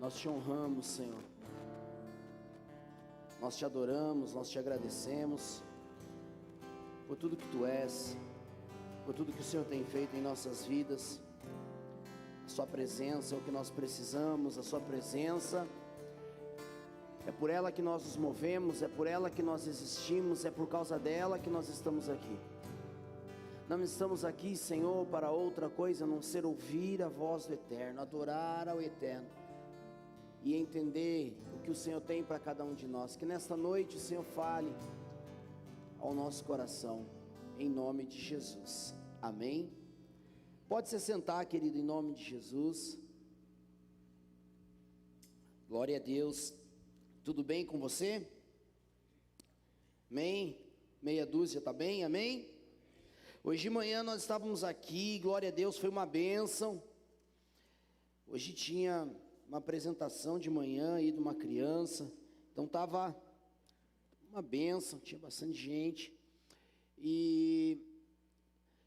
Nós te honramos, Senhor. Nós te adoramos, nós te agradecemos por tudo que Tu és, por tudo que o Senhor tem feito em nossas vidas. A Sua presença é o que nós precisamos, a Sua presença é por ela que nós nos movemos, é por ela que nós existimos, é por causa dela que nós estamos aqui. Não estamos aqui, Senhor, para outra coisa a não ser ouvir a voz do Eterno, adorar ao Eterno e entender o que o Senhor tem para cada um de nós. Que nesta noite o Senhor fale ao nosso coração, em nome de Jesus. Amém? Pode se sentar, querido, em nome de Jesus. Glória a Deus. Tudo bem com você? Amém? Meia dúzia, tá bem? Amém? Hoje de manhã nós estávamos aqui, glória a Deus, foi uma bênção. Hoje tinha uma apresentação de manhã aí de uma criança, então estava uma bênção, tinha bastante gente. E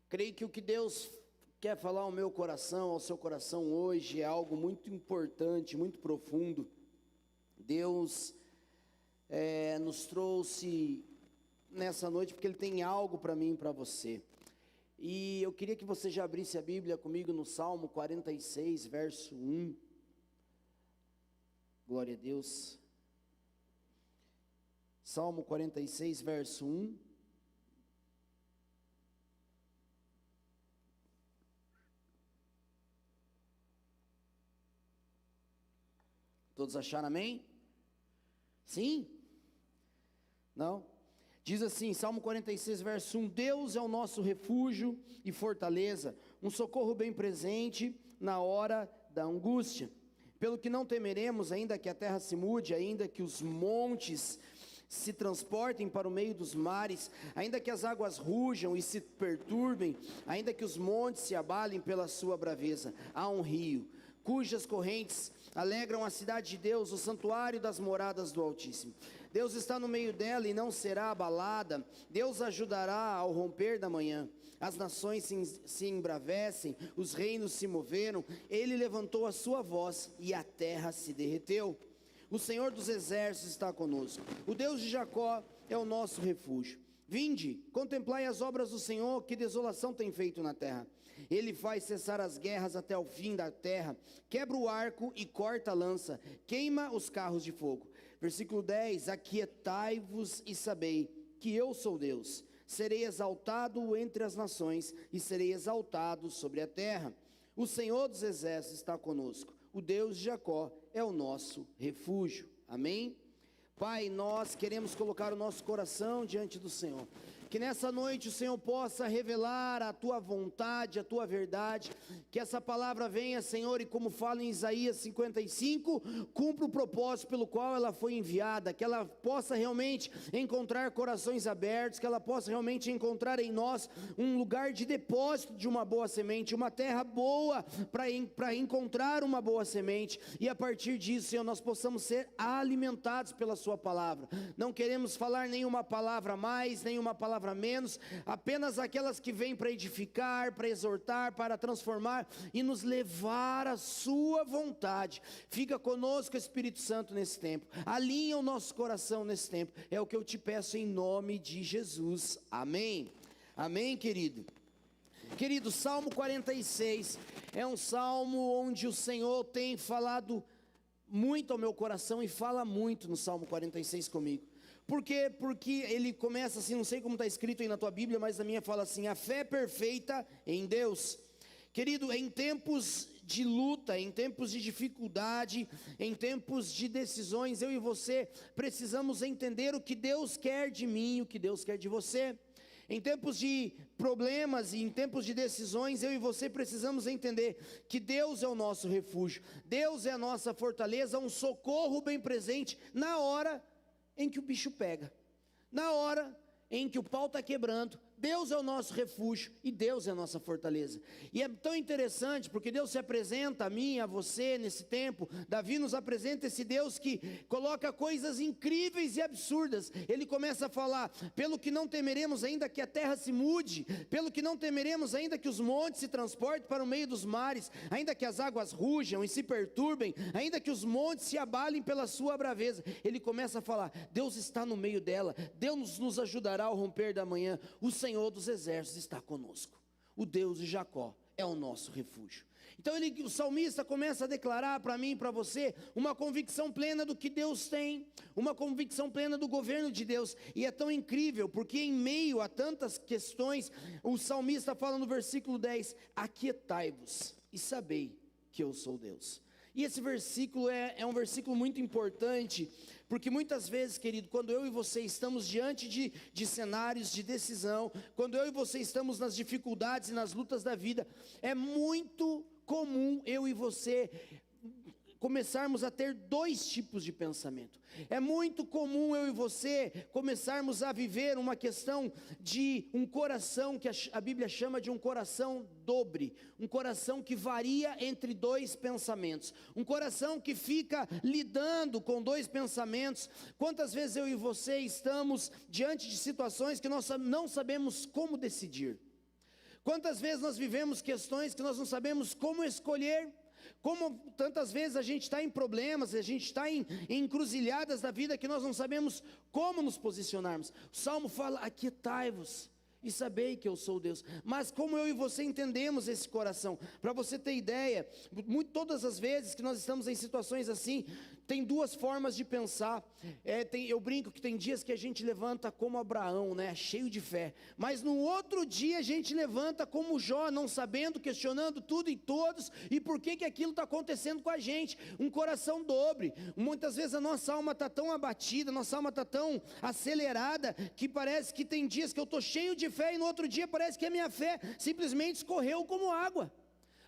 creio que o que Deus quer falar ao meu coração, ao seu coração hoje, é algo muito importante, muito profundo. Deus nos trouxe nessa noite porque Ele tem algo para mim e para você. E eu queria que você já abrisse a Bíblia comigo no Salmo 46, verso 1. Glória a Deus. Salmo 46, verso 1. Todos acharam amém? Sim? Não? Diz assim, Salmo 46, verso 1: Deus é o nosso refúgio e fortaleza, um socorro bem presente na hora da angústia. Pelo que não temeremos, ainda que a terra se mude, ainda que os montes se transportem para o meio dos mares, ainda que as águas rujam e se perturbem, ainda que os montes se abalem pela sua braveza. Há um rio, cujas correntes alegram a cidade de Deus, o santuário das moradas do Altíssimo. Deus está no meio dela e não será abalada. Deus ajudará ao romper da manhã. As nações se embravecem, os reinos se moveram. Ele levantou a sua voz e a terra se derreteu. O Senhor dos exércitos está conosco. O Deus de Jacó é o nosso refúgio. Vinde, contemplai as obras do Senhor, que desolação tem feito na terra. Ele faz cessar as guerras até o fim da terra, quebra o arco e corta a lança, queima os carros de fogo. Versículo 10, aquietai-vos e sabei que eu sou Deus. Serei exaltado entre as nações e serei exaltado sobre a terra. O Senhor dos exércitos está conosco. O Deus de Jacó é o nosso refúgio. Amém? Pai, nós queremos colocar o nosso coração diante do Senhor. Que nessa noite o Senhor possa revelar a Tua vontade, a Tua verdade. Que essa palavra venha, Senhor, e como fala em Isaías 55, cumpra o propósito pelo qual ela foi enviada. Que ela possa realmente encontrar corações abertos. Que ela possa realmente encontrar em nós um lugar de depósito de uma boa semente. Uma terra boa para encontrar uma boa semente. E a partir disso, Senhor, nós possamos ser alimentados pela Sua palavra. Não queremos falar nenhuma palavra a mais, nenhuma palavra a menos, apenas aquelas que vêm para edificar, para exortar, para transformar e nos levar à Sua vontade. Fica conosco, Espírito Santo, nesse tempo. Alinha o nosso coração nesse tempo. É o que eu te peço em nome de Jesus. Amém. Amém, querido. Querido, Salmo 46 é um salmo onde o Senhor tem falado muito ao meu coração e fala muito no Salmo 46 comigo. Por quê? Porque ele começa assim, não sei como está escrito aí na tua Bíblia, mas a minha fala assim: a fé perfeita em Deus. Querido, em tempos de luta, em tempos de dificuldade, em tempos de decisões, eu e você precisamos entender o que Deus quer de mim, o que Deus quer de você. Em tempos de problemas e em tempos de decisões, eu e você precisamos entender que Deus é o nosso refúgio, Deus é a nossa fortaleza, um socorro bem presente na hora em que o bicho pega, na hora em que o pau está quebrando, Deus é o nosso refúgio e Deus é a nossa fortaleza. E é tão interessante porque Deus se apresenta a mim, a você nesse tempo. Davi nos apresenta esse Deus que coloca coisas incríveis e absurdas. Ele começa a falar: pelo que não temeremos ainda que a terra se mude, pelo que não temeremos ainda que os montes se transportem para o meio dos mares, ainda que as águas rujam e se perturbem, ainda que os montes se abalem pela sua braveza. Ele começa a falar: Deus está no meio dela, Deus nos ajudará ao romper da manhã, o Senhor dos exércitos está conosco, o Deus de Jacó é o nosso refúgio. Então o salmista começa a declarar para mim e para você uma convicção plena do que Deus tem, uma convicção plena do governo de Deus. E é tão incrível, porque em meio a tantas questões, o salmista fala no versículo 10: aquietai-vos e sabei que eu sou Deus. E esse versículo é um versículo muito importante, porque muitas vezes, querido, quando eu e você estamos diante de cenários de decisão, quando eu e você estamos nas dificuldades e nas lutas da vida, é muito comum eu e você começarmos a ter dois tipos de pensamento. É muito comum eu e você começarmos a viver uma questão de um coração que a Bíblia chama de um coração dobre, um coração que varia entre dois pensamentos, um coração que fica lidando com dois pensamentos. Quantas vezes eu e você estamos diante de situações que nós não sabemos como decidir? Quantas vezes nós vivemos questões que nós não sabemos como escolher? Como tantas vezes a gente está em problemas, a gente está em encruzilhadas da vida que nós não sabemos como nos posicionarmos. O Salmo fala: aquietai-vos e sabei que eu sou Deus. Mas como eu e você entendemos esse coração? Para você ter ideia, todas as vezes que nós estamos em situações assim, tem duas formas de pensar. Eu brinco que tem dias que a gente levanta como Abraão, né, cheio de fé, mas no outro dia a gente levanta como Jó, não sabendo, questionando tudo e todos, e por que aquilo está acontecendo com a gente. Um coração dobre. Muitas vezes a nossa alma está tão abatida, nossa alma está tão acelerada, que parece que tem dias que eu estou cheio de fé, e no outro dia parece que a minha fé simplesmente escorreu como água.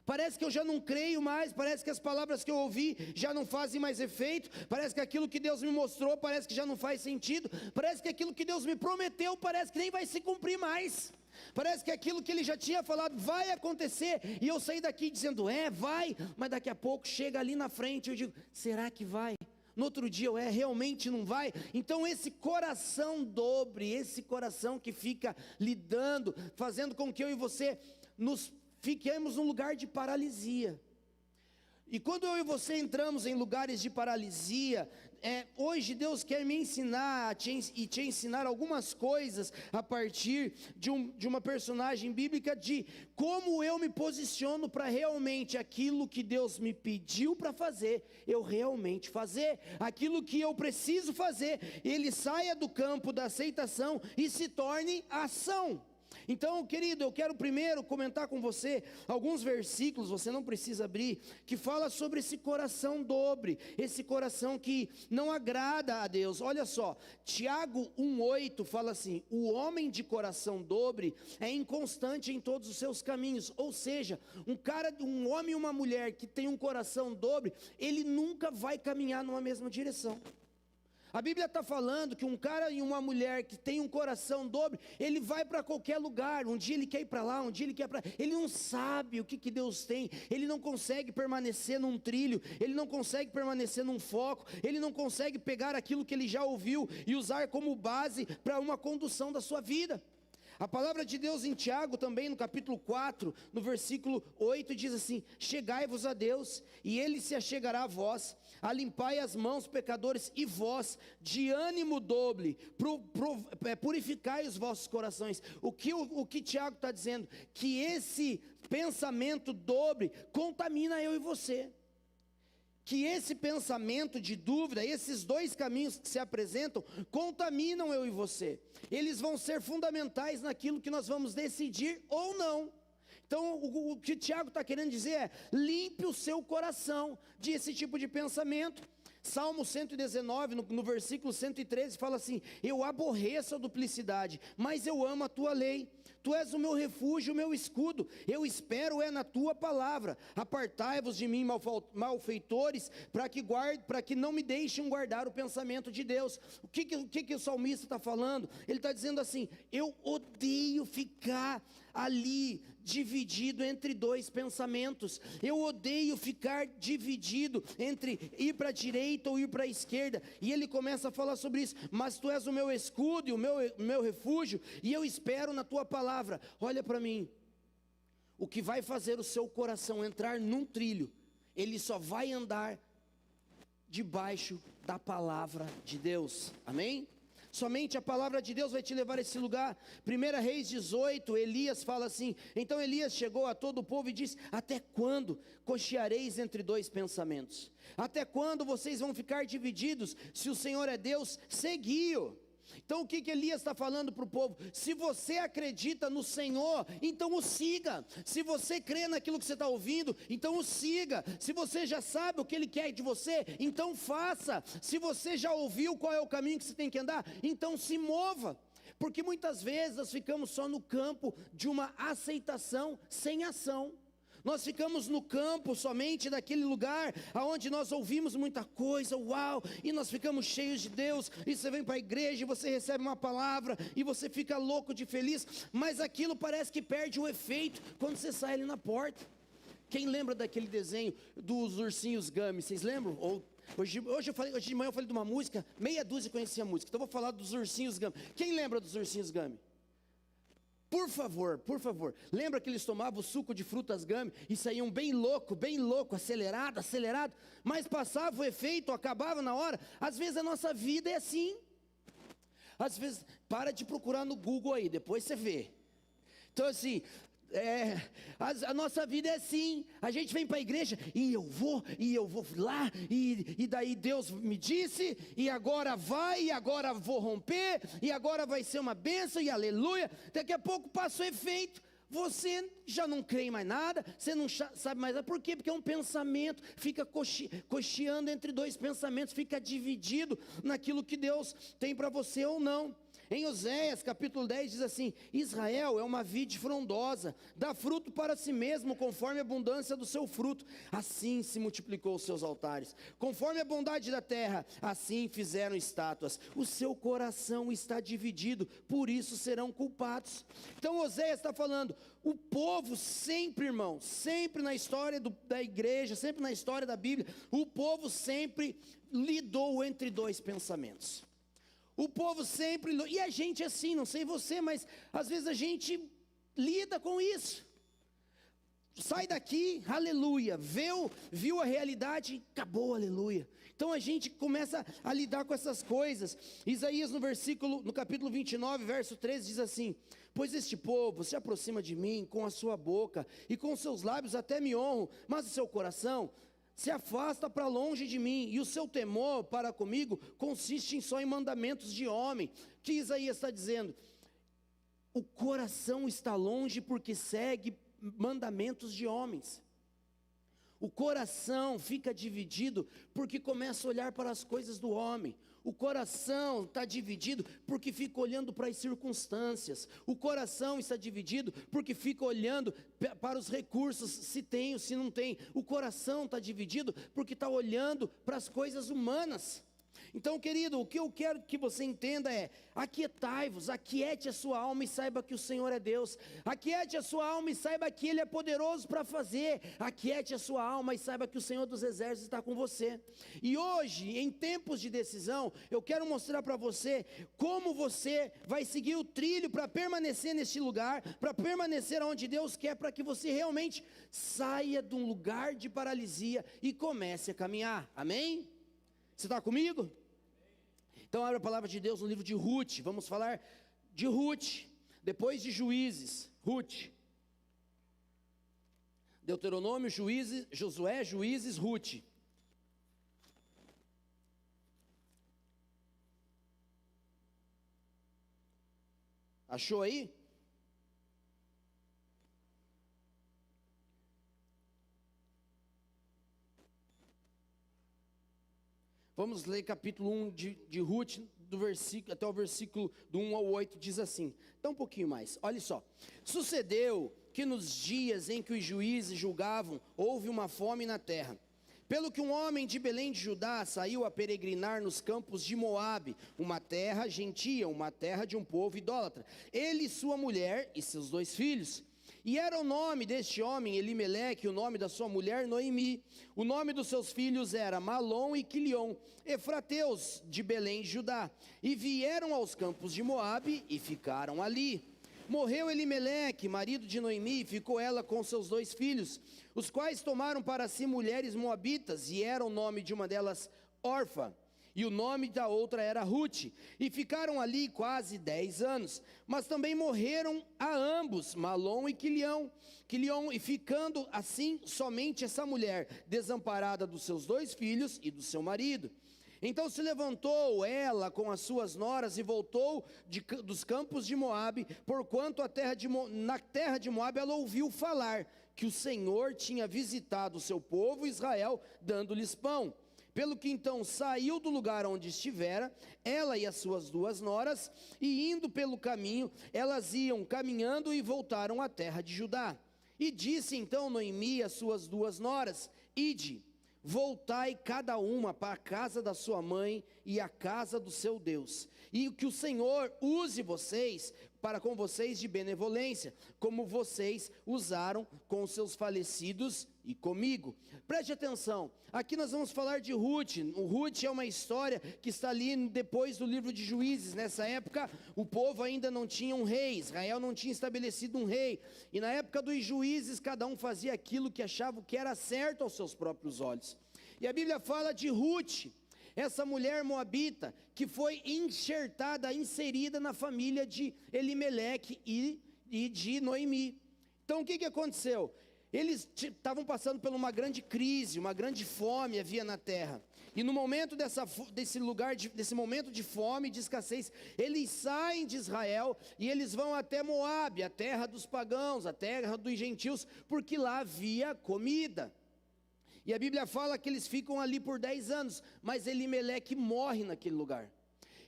Parece que eu já não creio mais, parece que as palavras que eu ouvi já não fazem mais efeito, parece que aquilo que Deus me mostrou parece que já não faz sentido, parece que aquilo que Deus me prometeu parece que nem vai se cumprir mais, parece que aquilo que Ele já tinha falado vai acontecer, e eu saí daqui dizendo: vai, mas daqui a pouco chega ali na frente e eu digo: será que vai? No outro dia realmente não vai? Então esse coração dobre, esse coração que fica lidando, fazendo com que eu e você fiquemos num lugar de paralisia. E quando eu e você entramos em lugares de paralisia, hoje Deus quer me ensinar e te ensinar algumas coisas a partir de uma personagem bíblica, de como eu me posiciono para realmente aquilo que Deus me pediu para fazer, eu realmente fazer, aquilo que eu preciso fazer, ele saia do campo da aceitação e se torne ação. Então, querido, eu quero primeiro comentar com você alguns versículos, você não precisa abrir, que fala sobre esse coração dobre, esse coração que não agrada a Deus. Olha só, Tiago 1,8 fala assim: o homem de coração dobre é inconstante em todos os seus caminhos. Ou seja, um homem e uma mulher que tem um coração dobre, ele nunca vai caminhar numa mesma direção. A Bíblia está falando que um cara e uma mulher que tem um coração dobre, ele vai para qualquer lugar, um dia ele quer ir para lá, um dia ele quer para... Ele não sabe o que Deus tem, ele não consegue permanecer num trilho, ele não consegue permanecer num foco, ele não consegue pegar aquilo que ele já ouviu e usar como base para uma condução da sua vida. A palavra de Deus em Tiago também, no capítulo 4, no versículo 8, diz assim: chegai-vos a Deus, e Ele se achegará a vós, alimpai as mãos, pecadores, e vós, de ânimo dobre, purificai os vossos corações. O que Tiago está dizendo? Que esse pensamento dobre contamina eu e você. Que esse pensamento de dúvida, esses dois caminhos que se apresentam, contaminam eu e você. Eles vão ser fundamentais naquilo que nós vamos decidir ou não. Então o que Tiago está querendo dizer é: limpe o seu coração desse tipo de pensamento. Salmo 119, no versículo 113, fala assim: eu aborreço a duplicidade, mas eu amo a tua lei. Tu és o meu refúgio, o meu escudo, eu espero na tua palavra. Apartai-vos de mim, malfeitores, para que não me deixem guardar o pensamento de Deus. O que o salmista está falando? Ele está dizendo assim: eu odeio ficar ali dividido entre dois pensamentos. Eu odeio ficar dividido entre ir para a direita ou ir para a esquerda. E ele começa a falar sobre isso. Mas tu és o meu escudo e o meu refúgio, e eu espero na tua palavra. Olha para mim, o que vai fazer o seu coração entrar num trilho, ele só vai andar debaixo da palavra de Deus. Amém? Somente a palavra de Deus vai te levar a esse lugar. 1 Reis 18, Elias fala assim: então Elias chegou a todo o povo e disse: até quando cocheareis entre dois pensamentos? Até quando vocês vão ficar divididos? Se o Senhor é Deus, segui-o. Então o que Elias está falando para o povo? Se você acredita no Senhor, então o siga. Se você crê naquilo que você está ouvindo, então o siga. Se você já sabe o que Ele quer de você, então faça. Se você já ouviu qual é o caminho que você tem que andar, então se mova. Porque muitas vezes nós ficamos só no campo de uma aceitação sem ação. Nós ficamos no campo somente daquele lugar onde nós ouvimos muita coisa, uau, e nós ficamos cheios de Deus, e você vem para a igreja e você recebe uma palavra, e você fica louco de feliz, mas aquilo parece que perde o efeito quando você sai ali na porta. Quem lembra daquele desenho dos ursinhos Gummy? Vocês lembram? Hoje de manhã eu falei de uma música, meia dúzia conhecia a música, então eu vou falar dos ursinhos Gummy. Quem lembra dos ursinhos Gummy? Por favor, lembra que eles tomavam o suco de frutas Gummy e saíam bem louco, acelerado, mas passava o efeito, acabava na hora. Às vezes a nossa vida é assim. Às vezes, para de procurar no Google aí, depois você vê. Então assim, a nossa vida é assim. A gente vem para a igreja e eu vou lá, e daí Deus me disse, e agora vai, e agora vou romper, e agora vai ser uma bênção, e aleluia. Daqui a pouco passa o efeito, você já não crê em mais nada, você não sabe mais nada. Por quê? Porque é um pensamento, fica cocheando entre dois pensamentos, fica dividido naquilo que Deus tem para você ou não. Em Oséias capítulo 10 diz assim: Israel é uma vide frondosa, dá fruto para si mesmo, conforme a abundância do seu fruto, assim se multiplicou os seus altares, conforme a bondade da terra, assim fizeram estátuas, o seu coração está dividido, por isso serão culpados. Então Oséias está falando, o povo sempre, irmão, sempre na história da igreja, sempre na história da Bíblia, o povo sempre lidou entre dois pensamentos. O povo sempre, e a gente assim, não sei você, mas às vezes a gente lida com isso. Sai daqui, aleluia, viu a realidade, acabou, aleluia. Então a gente começa a lidar com essas coisas. Isaías no capítulo 29, verso 13 diz assim: pois este povo se aproxima de mim com a sua boca, e com seus lábios até me honram, mas o seu coração se afasta para longe de mim, e o seu temor para comigo consiste só em mandamentos de homem. O que Isaías está dizendo? O coração está longe porque segue mandamentos de homens. O coração fica dividido porque começa a olhar para as coisas do homem. O coração está dividido porque fica olhando para as circunstâncias. O coração está dividido porque fica olhando para os recursos, se tem ou se não tem. O coração está dividido porque está olhando para as coisas humanas. Então, querido, o que eu quero que você entenda é: aquietai-vos, aquiete a sua alma e saiba que o Senhor é Deus. Aquiete a sua alma e saiba que Ele é poderoso para fazer. Aquiete a sua alma e saiba que o Senhor dos Exércitos está com você. E hoje, em tempos de decisão, eu quero mostrar para você como você vai seguir o trilho para permanecer neste lugar, para permanecer onde Deus quer, para que você realmente saia de um lugar de paralisia e comece a caminhar. Amém? Você está comigo? Então abre a palavra de Deus no livro de Ruth. Vamos falar de Ruth, depois de Juízes. Ruth, Deuteronômio, Juízes, Josué, Juízes, Ruth. Achou aí? Vamos ler capítulo 1 de Ruth, até o versículo do 1 ao 8, diz assim, então um pouquinho mais, olha só. Sucedeu que nos dias em que os juízes julgavam, houve uma fome na terra. Pelo que um homem de Belém de Judá saiu a peregrinar nos campos de Moabe, uma terra gentia, uma terra de um povo idólatra. Ele, sua mulher e seus 2 filhos. E era o nome deste homem Elimeleque, o nome da sua mulher Noemi. O nome dos seus filhos era Malom e Quilion, efrateus de Belém de Judá. E vieram aos campos de Moabe e ficaram ali. Morreu Elimeleque, marido de Noemi, e ficou ela com seus 2 filhos, os quais tomaram para si mulheres moabitas, e era o nome de uma delas Orfa, e o nome da outra era Rute, e ficaram ali quase 10 anos, mas também morreram a ambos, Malom e Quilion, e ficando assim somente essa mulher, desamparada dos seus 2 filhos e do seu marido. Então se levantou ela com as suas noras e voltou dos campos de Moabe, porquanto na terra de Moabe ela ouviu falar que o Senhor tinha visitado o seu povo Israel, dando-lhes pão. Pelo que então saiu do lugar onde estivera, ela e as suas 2 noras, e indo pelo caminho, elas iam caminhando e voltaram à terra de Judá. E disse então Noemi às suas 2 noras, ide, voltai cada uma para a casa da sua mãe e a casa do seu Deus, e que o Senhor use vocês para com vocês de benevolência, como vocês usaram com os seus falecidos e comigo. Preste atenção, aqui nós vamos falar de Ruth. O Ruth é uma história que está ali depois do livro de Juízes. Nessa época o povo ainda não tinha um rei, Israel não tinha estabelecido um rei, e na época dos juízes cada um fazia aquilo que achava que era certo aos seus próprios olhos. E a Bíblia fala de Ruth, essa mulher moabita, que foi inserida na família de Elimeleque e de Noemi. Então o que aconteceu? Eles estavam passando por uma grande crise, uma grande fome havia na terra. E no momento desse momento de fome, de escassez, eles saem de Israel e eles vão até Moabe, a terra dos pagãos, a terra dos gentios, porque lá havia comida. E a Bíblia fala que eles ficam ali por 10 anos, mas Elimeleque morre naquele lugar.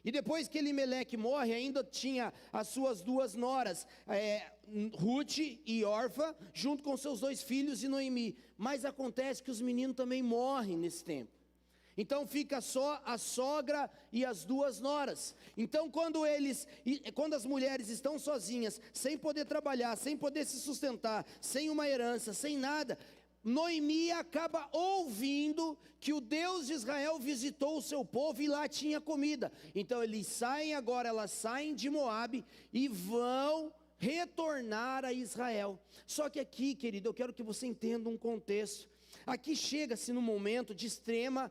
E depois que Elimeleque morre, ainda tinha as suas 2 noras, Ruth e Orfa, junto com seus 2 filhos e Noemi. Mas acontece que os meninos também morrem nesse tempo. Então fica só a sogra e as 2 noras. Então quando as mulheres estão sozinhas, sem poder trabalhar, sem poder se sustentar, sem uma herança, sem nada, Noemi acaba ouvindo que o Deus de Israel visitou o seu povo e lá tinha comida. Então elas saem de Moabe e vão retornar a Israel. Só que aqui, querido, eu quero que você entenda um contexto. Aqui chega-se num momento de extrema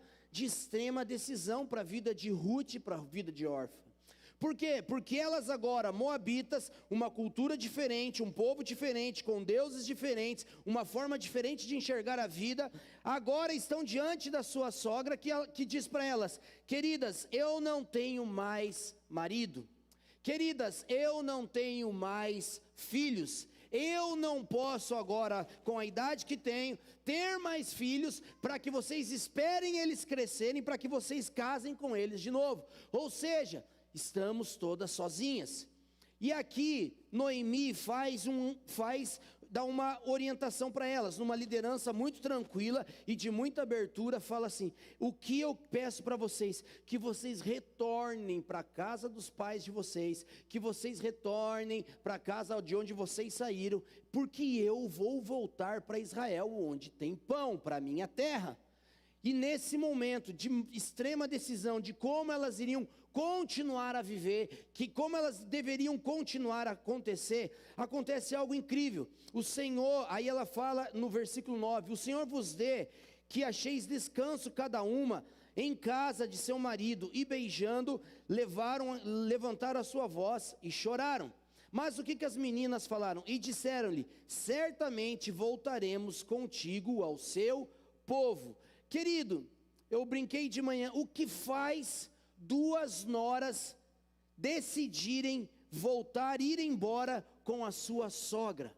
decisão para a vida de Ruth e para a vida de Orfa. Por quê? Porque elas agora, moabitas, uma cultura diferente, um povo diferente, com deuses diferentes, uma forma diferente de enxergar a vida, agora estão diante da sua sogra que diz para elas, queridas, eu não tenho mais marido, queridas, eu não tenho mais filhos, eu não posso agora, com a idade que tenho, ter mais filhos, para que vocês esperem eles crescerem, para que vocês casem com eles de novo. Ou seja, estamos todas sozinhas. E aqui Noemi dá uma orientação para elas, numa liderança muito tranquila e de muita abertura, fala assim, o que eu peço para vocês, que vocês retornem para a casa dos pais de vocês, que vocês retornem para a casa de onde vocês saíram, porque eu vou voltar para Israel, onde tem pão, para a minha terra. E nesse momento de extrema decisão de como elas iriam continuar a viver, que como elas deveriam continuar a acontecer, acontece algo incrível. O Senhor, aí ela fala no versículo 9, o Senhor vos dê que acheis descanso cada uma em casa de seu marido, e beijando, levantaram a sua voz e choraram. Mas o que as meninas falaram? E disseram-lhe, certamente voltaremos contigo ao seu povo. Querido, eu brinquei de manhã, o que faz 2 noras decidirem voltar, ir embora com a sua sogra?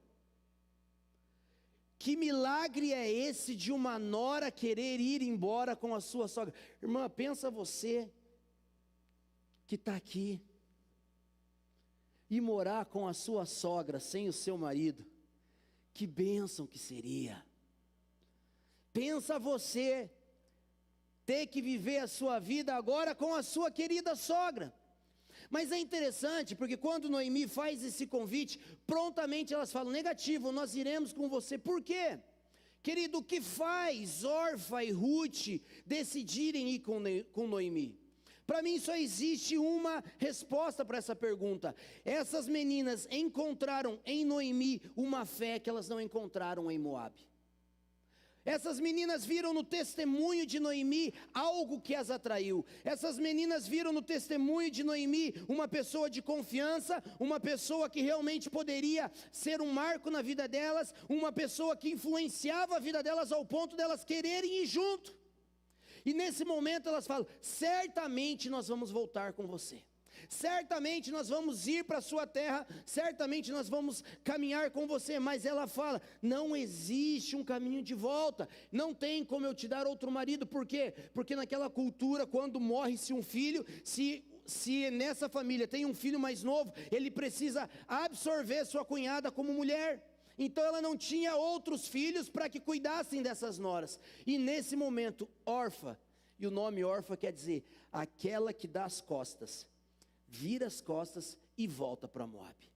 Que milagre é esse de uma nora querer ir embora com a sua sogra? Irmã, pensa você, que está aqui, e morar com a sua sogra sem o seu marido, que bênção que seria. Pensa você ter que viver a sua vida agora com a sua querida sogra. Mas é interessante, porque quando Noemi faz esse convite, prontamente elas falam, negativo, nós iremos com você. Por quê? Querido, o que faz Orfa e Ruth decidirem ir com Noemi? Para mim só existe uma resposta para essa pergunta. Essas meninas encontraram em Noemi uma fé que elas não encontraram em Moabe. Essas meninas viram no testemunho de Noemi algo que as atraiu. Essas meninas viram no testemunho de Noemi uma pessoa de confiança, uma pessoa que realmente poderia ser um marco na vida delas, uma pessoa que influenciava a vida delas ao ponto delas quererem ir junto. E nesse momento elas falam, certamente nós vamos voltar com você. Certamente nós vamos ir para a sua terra, certamente nós vamos caminhar com você, mas ela fala, não existe um caminho de volta, não tem como eu te dar outro marido. Por quê? Porque naquela cultura, quando morre-se um filho, se nessa família tem um filho mais novo, ele precisa absorver sua cunhada como mulher. Então ela não tinha outros filhos para que cuidassem dessas noras, e nesse momento, Orfa, e o nome Orfa quer dizer, aquela que dá as costas, vira as costas e volta para Moabe.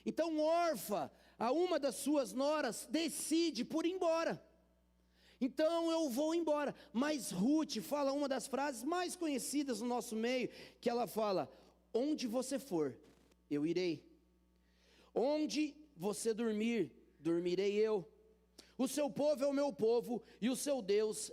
Então Orfa, a uma das suas noras, decide por ir embora. Então eu vou embora. Mas Ruth fala uma das frases mais conhecidas no nosso meio, que ela fala, onde você for, eu irei. Onde você dormir, dormirei eu. O seu povo é o meu povo, e o seu Deus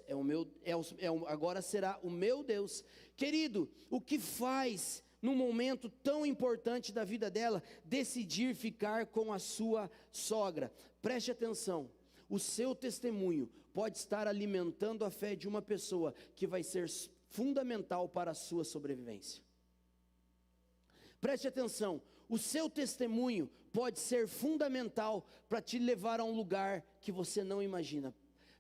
agora será o meu Deus. Querido, o que faz num momento tão importante da vida dela, decidir ficar com a sua sogra? Preste atenção, o seu testemunho pode estar alimentando a fé de uma pessoa que vai ser fundamental para a sua sobrevivência. Preste atenção, o seu testemunho pode ser fundamental para te levar a um lugar que você não imagina.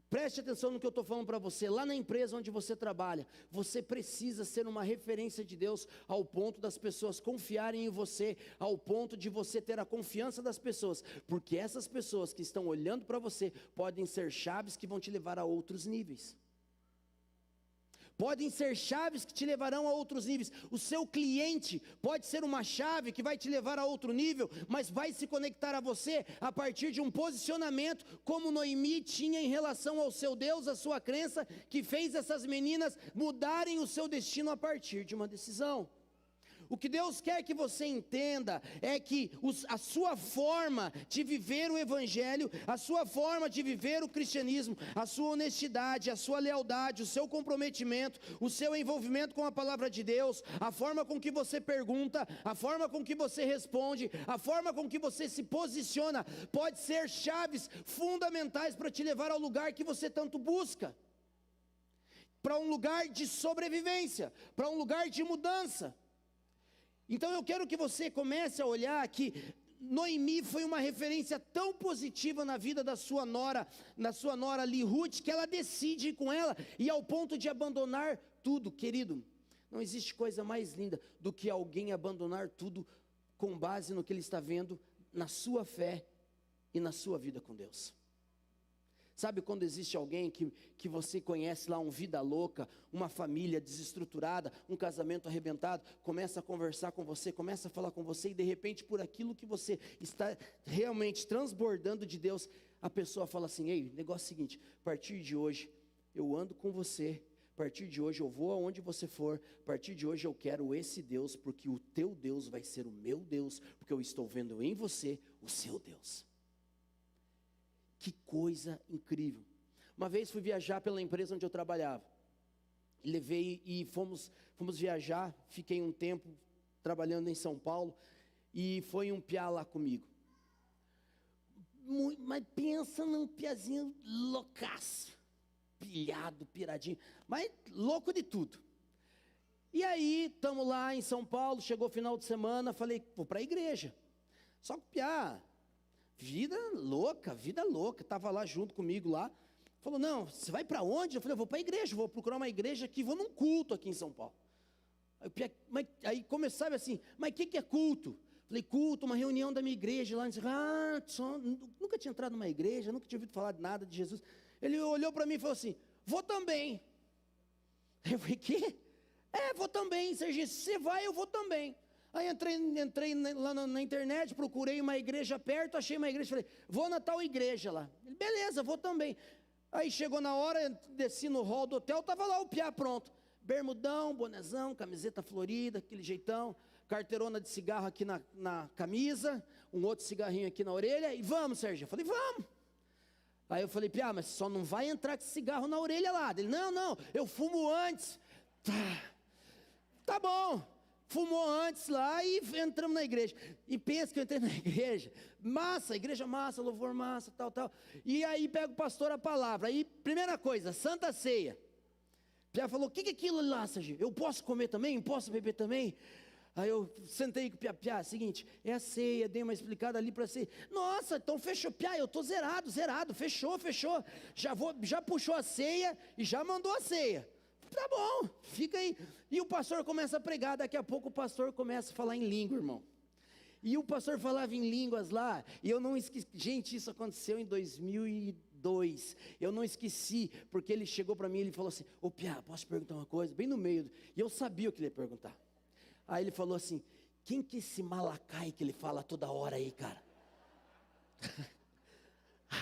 Preste atenção no que eu estou falando para você. Lá na empresa onde você trabalha, você precisa ser uma referência de Deus ao ponto das pessoas confiarem em você, ao ponto de você ter a confiança das pessoas, porque essas pessoas que estão olhando para você podem ser chaves que vão te levar a outros níveis. Podem ser chaves que te levarão a outros níveis. O seu cliente pode ser uma chave que vai te levar a outro nível, mas vai se conectar a você a partir de um posicionamento, como Noemi tinha em relação ao seu Deus, a sua crença, que fez essas meninas mudarem o seu destino a partir de uma decisão. O que Deus quer que você entenda é que a sua forma de viver o Evangelho, a sua forma de viver o cristianismo, a sua honestidade, a sua lealdade, o seu comprometimento, o seu envolvimento com a palavra de Deus, a forma com que você pergunta, a forma com que você responde, a forma com que você se posiciona, pode ser chaves fundamentais para te levar ao lugar que você tanto busca, para um lugar de sobrevivência, para um lugar de mudança. Então eu quero que você comece a olhar que Noemi foi uma referência tão positiva na vida da sua nora ali, Ruth, que ela decide ir com ela, e ao ponto de abandonar tudo. Querido, não existe coisa mais linda do que alguém abandonar tudo com base no que ele está vendo na sua fé e na sua vida com Deus. Sabe quando existe alguém que você conhece lá, vida louca, uma família desestruturada, um casamento arrebentado, começa a conversar com você, começa a falar com você, e de repente por aquilo que você está realmente transbordando de Deus, a pessoa fala assim, ei, negócio é o seguinte, a partir de hoje eu ando com você, a partir de hoje eu vou aonde você for, a partir de hoje eu quero esse Deus, porque o teu Deus vai ser o meu Deus, porque eu estou vendo em você o seu Deus. Que coisa incrível. Uma vez fui viajar pela empresa onde eu trabalhava. Levei e fomos viajar, fiquei um tempo trabalhando em São Paulo, e foi um piá lá comigo. Mas pensa num piazinho loucaço, pilhado, piradinho, mas louco de tudo. E aí, estamos lá em São Paulo, chegou o final de semana, falei, vou para a igreja. Só que o piá, vida louca, estava lá junto comigo lá, falou, não, você vai para onde? Eu falei, eu vou para a igreja, vou procurar uma igreja aqui, vou num culto aqui em São Paulo. Aí começava assim, mas o que é culto? Falei, culto, uma reunião da minha igreja lá. Nunca tinha entrado numa igreja, nunca tinha ouvido falar de nada de Jesus. Ele olhou para mim e falou assim, vou também. Eu falei, quê? Vou também, Serginho, se você vai, eu vou também. Aí entrei lá na internet, procurei uma igreja perto, achei uma igreja, falei, vou na tal igreja lá. Ele, beleza, vou também. Aí chegou na hora, desci no hall do hotel, estava lá o piá pronto. Bermudão, bonezão, camiseta florida, aquele jeitão, carteirona de cigarro aqui na camisa, um outro cigarrinho aqui na orelha, e vamos, Serginho. Eu falei, vamos. Aí eu falei, piá, mas só não vai entrar com esse cigarro na orelha lá. Ele, não, eu fumo antes. Tá bom. Fumou antes lá e entramos na igreja. E pensa que eu entrei na igreja, massa, igreja massa, louvor massa, tal. E aí pega o pastor a palavra. Aí, primeira coisa, Santa Ceia. Piá falou, o que é aquilo lá, Serginho? Eu posso comer também? Posso beber também? Aí eu sentei com o Piá, seguinte, é a ceia, dei uma explicada ali para a ceia. Nossa, então fechou, Piá, eu estou zerado, fechou. Já puxou a ceia e já mandou a ceia. Tá bom, fica aí. E o pastor começa a pregar, daqui a pouco o pastor começa a falar em língua, irmão. E o pastor falava em línguas lá, e eu não esqueci, gente, isso aconteceu em 2002, eu não esqueci, porque ele chegou para mim e ele falou assim, ô Piá, posso perguntar uma coisa? Bem no meio, e eu sabia o que ele ia perguntar. Aí ele falou assim, quem que é esse Malacai que ele fala toda hora aí, cara?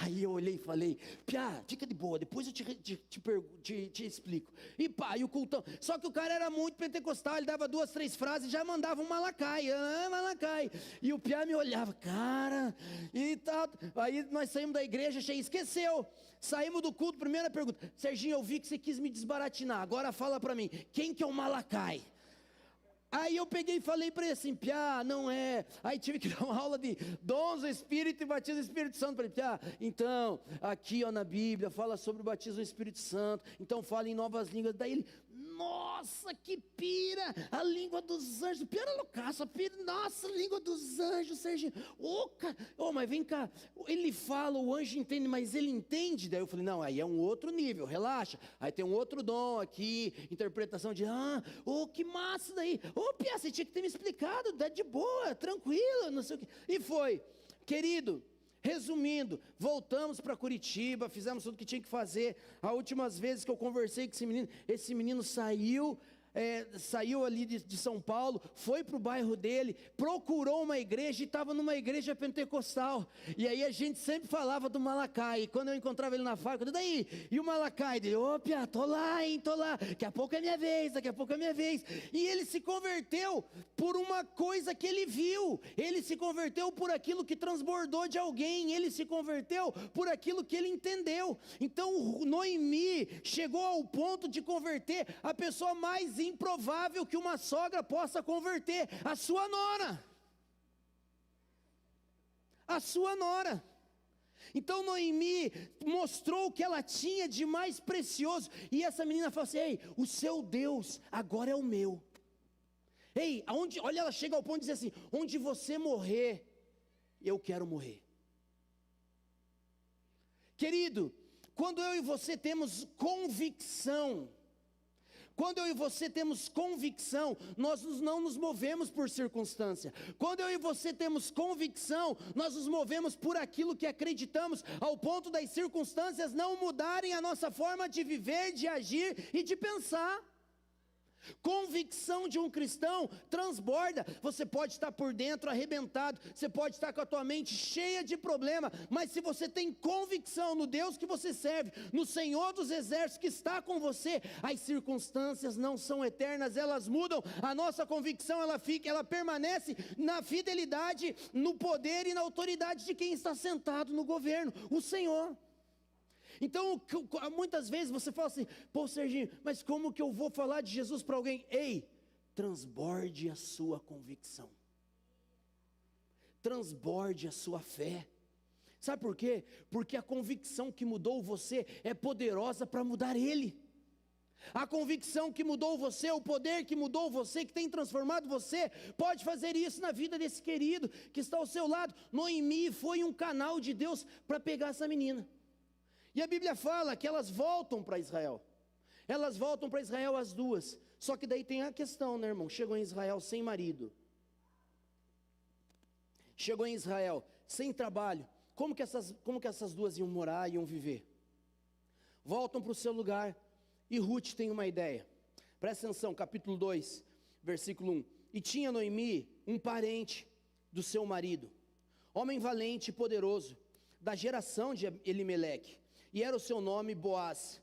Aí eu olhei e falei, Piá, fica de boa, depois eu te explico. E pá, e o cultão. Só que o cara era muito pentecostal, ele dava 2, 3 frases e já mandava um Malacai, Malacai. E o Piá me olhava, cara, e tal. Aí nós saímos da igreja, esqueceu. Saímos do culto, primeira pergunta, Serginho, eu vi que você quis me desbaratinar, agora fala pra mim, quem que é o Malacai? Aí eu peguei e falei para ele assim, Piá, não é. Aí tive que dar uma aula de dons do Espírito e batismo do Espírito Santo. Falei, Piá, então, aqui ó, na Bíblia, fala sobre o batismo do Espírito Santo. Então fala em novas línguas. Daí ele, nossa, que pira, a língua dos anjos. Piá era loucaço, nossa, a língua dos anjos, Serginho. Mas vem cá, ele fala, o anjo entende, mas ele entende? Daí eu falei, não, aí é um outro nível, relaxa. Aí tem um outro dom aqui, interpretação de, que massa daí. Piá, você tinha que ter me explicado, dá de boa, tranquilo, não sei o que. E foi, querido, resumindo, voltamos para Curitiba, fizemos tudo o que tinha que fazer. As últimas vezes que eu conversei com esse menino saiu ali de São Paulo, foi para o bairro dele, procurou uma igreja e estava numa igreja pentecostal. E aí a gente sempre falava do Malacai. E quando eu encontrava ele na fábrica, e daí? E o Malacai dele, Piá, tô lá, daqui a pouco é minha vez. E ele se converteu por uma coisa que ele viu, ele se converteu por aquilo que transbordou de alguém, ele se converteu por aquilo que ele entendeu. Então Noemi chegou ao ponto de converter a pessoa mais improvável que uma sogra possa converter, a sua nora. Então Noemi mostrou o que ela tinha de mais precioso, e essa menina falou assim, ei, o seu Deus agora é o meu. Ei, olha, ela chega ao ponto de dizer assim, onde você morrer, eu quero morrer. Querido, quando eu e você temos convicção, nós não nos movemos por circunstância. Quando eu e você temos convicção, nós nos movemos por aquilo que acreditamos, ao ponto das circunstâncias não mudarem a nossa forma de viver, de agir e de pensar. Convicção de um cristão transborda. Você pode estar por dentro arrebentado, você pode estar com a tua mente cheia de problema, mas se você tem convicção no Deus que você serve, no Senhor dos exércitos que está com você, as circunstâncias não são eternas, elas mudam. A nossa convicção ela permanece na fidelidade, no poder e na autoridade de quem está sentado no governo, o Senhor. Então, muitas vezes você fala assim, pô Serginho, mas como que eu vou falar de Jesus para alguém? Ei, transborde a sua convicção, transborde a sua fé. Sabe por quê? Porque a convicção que mudou você é poderosa para mudar ele. A convicção que mudou você, o poder que mudou você, que tem transformado você, pode fazer isso na vida desse querido que está ao seu lado. Noemi foi um canal de Deus para pegar essa menina. E a Bíblia fala que elas voltam para Israel. Elas voltam para Israel as duas. Só que daí tem a questão, né, irmão? Chegou em Israel sem marido. Chegou em Israel sem trabalho. Como que essas duas iam morar, iam viver? Voltam para o seu lugar e Ruth tem uma ideia. Presta atenção, capítulo 2, versículo 1. E tinha Noemi um parente do seu marido, homem valente e poderoso, da geração de Elimeleque, e era o seu nome Boaz.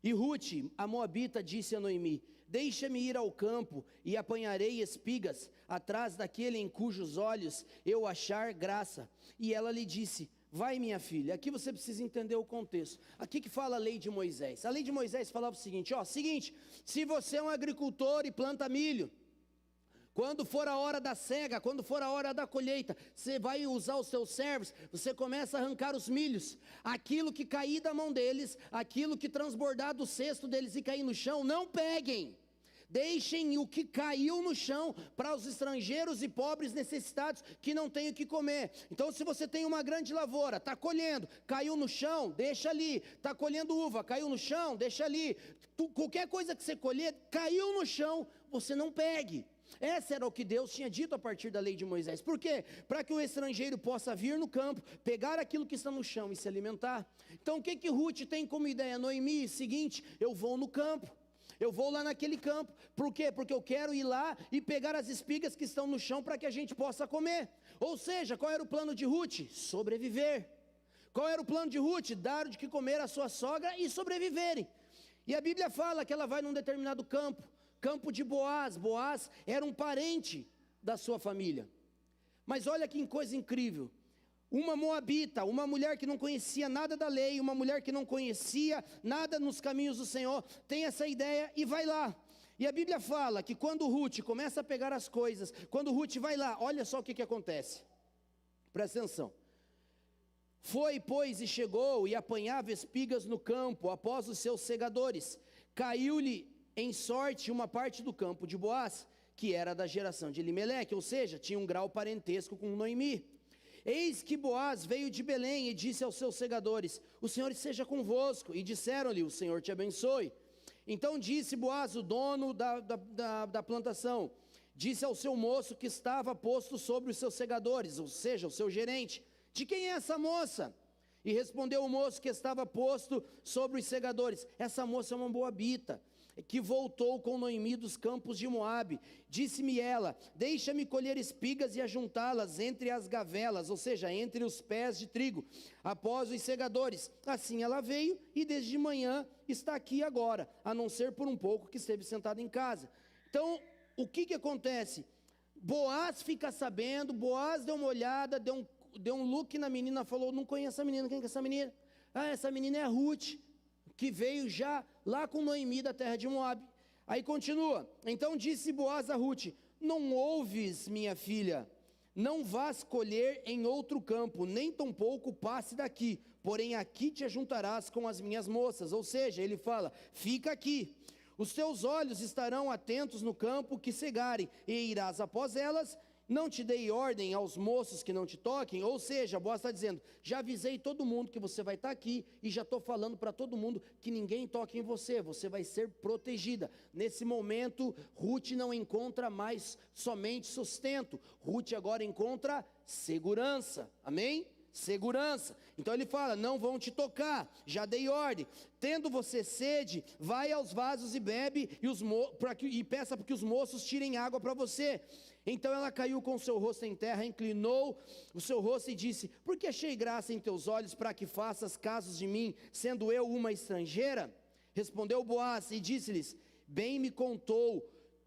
E Ruth, a moabita, disse a Noemi: deixa-me ir ao campo e apanharei espigas atrás daquele em cujos olhos eu achar graça. E ela lhe disse: vai, minha filha. Aqui você precisa entender o contexto. Aqui que fala a lei de Moisés. A lei de Moisés falava o seguinte: se você é um agricultor e planta milho, quando for a hora da cega, quando for a hora da colheita, você vai usar os seus servos, você começa a arrancar os milhos, aquilo que cair da mão deles, aquilo que transbordar do cesto deles e cair no chão, não peguem, deixem o que caiu no chão para os estrangeiros e pobres necessitados que não têm o que comer. Então, se você tem uma grande lavoura, está colhendo, caiu no chão, deixa ali. Está colhendo uva, caiu no chão, deixa ali. Qualquer coisa que você colher, caiu no chão, você não pegue. Essa era o que Deus tinha dito a partir da lei de Moisés. Por quê? Para que o estrangeiro possa vir no campo, pegar aquilo que está no chão e se alimentar. Então o que Ruth tem como ideia? Noemi, seguinte: eu vou no campo, eu vou lá naquele campo. Por quê? Porque eu quero ir lá e pegar as espigas que estão no chão para que a gente possa comer. Ou seja, qual era o plano de Ruth? Sobreviver. Qual era o plano de Ruth? Dar de que comer à sua sogra e sobreviverem. E a Bíblia fala que ela vai num determinado campo de Boaz. Boaz era um parente da sua família. Mas olha que coisa incrível. Uma moabita, uma mulher que não conhecia nada da lei, uma mulher que não conhecia nada nos caminhos do Senhor, tem essa ideia e vai lá. E a Bíblia fala que quando Ruth começa a pegar as coisas, quando Ruth vai lá, olha só o que acontece. Presta atenção. Foi, pois, e chegou e apanhava espigas no campo após os seus segadores. Caiu-lhe em sorte uma parte do campo de Boaz, que era da geração de Elimeleque, ou seja, tinha um grau parentesco com Noemi. Eis que Boaz veio de Belém e disse aos seus segadores: o Senhor esteja convosco. E disseram-lhe: o Senhor te abençoe. Então disse Boaz, o dono da plantação, disse ao seu moço que estava posto sobre os seus segadores, ou seja, o seu gerente: de quem é essa moça? E respondeu o moço que estava posto sobre os segadores: essa moça é uma moabita, que voltou com Noemi dos campos de Moabe. Disse-me ela: deixa-me colher espigas e ajuntá-las entre as gavelas, ou seja, entre os pés de trigo, após os segadores. Assim ela veio e desde de manhã está aqui agora, a não ser por um pouco que esteve sentada em casa. Então, o que acontece? Boaz fica sabendo, Boaz deu uma olhada, deu um look na menina, falou: não conheço essa menina. Quem que é essa menina? Essa menina é a Ruth, que veio já lá com Noemi da terra de Moabe. Aí continua: então disse Boaz a Ruth: não ouves, minha filha, não vás colher em outro campo, nem tampouco passe daqui, porém aqui te ajuntarás com as minhas moças. Ou seja, ele fala: fica aqui, os teus olhos estarão atentos no campo que cegarem, e irás após elas. Não te dei ordem aos moços que não te toquem. Ou seja, Boaz está dizendo: já avisei todo mundo que você vai estar aqui, e já estou falando para todo mundo que ninguém toque em você, você vai ser protegida. Nesse momento, Ruth não encontra mais somente sustento, Ruth agora encontra segurança, amém? Segurança. Então ele fala: não vão te tocar, já dei ordem. Tendo você sede, vai aos vasos e bebe, e peça para que os moços tirem água para você. Então ela caiu com o seu rosto em terra, inclinou o seu rosto e disse: por que achei graça em teus olhos para que faças casos de mim, sendo eu uma estrangeira? Respondeu Boaz e disse-lhes: bem me contou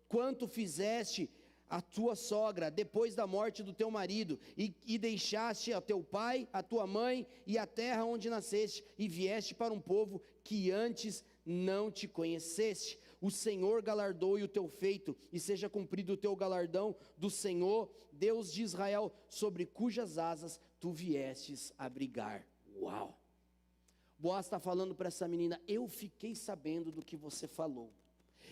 quanto fizeste a tua sogra depois da morte do teu marido, e deixaste a teu pai, a tua mãe e a terra onde nasceste, e vieste para um povo que antes não te conheceste. O Senhor galardoe o teu feito, e seja cumprido o teu galardão do Senhor, Deus de Israel, sobre cujas asas tu viestes abrigar. Uau! Boaz está falando para essa menina: eu fiquei sabendo do que você falou,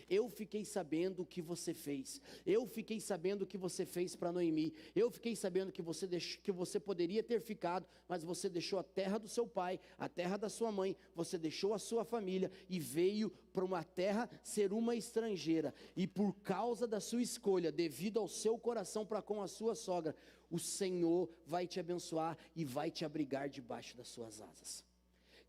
Eu fiquei sabendo o que você fez. Eu fiquei sabendo o que você fez para Noemi. Eu fiquei sabendo que você poderia ter ficado, mas você deixou a terra do seu pai, a terra da sua mãe, você deixou a sua família e veio para uma terra ser uma estrangeira. E por causa da sua escolha, devido ao seu coração para com a sua sogra, o Senhor vai te abençoar e vai te abrigar debaixo das suas asas.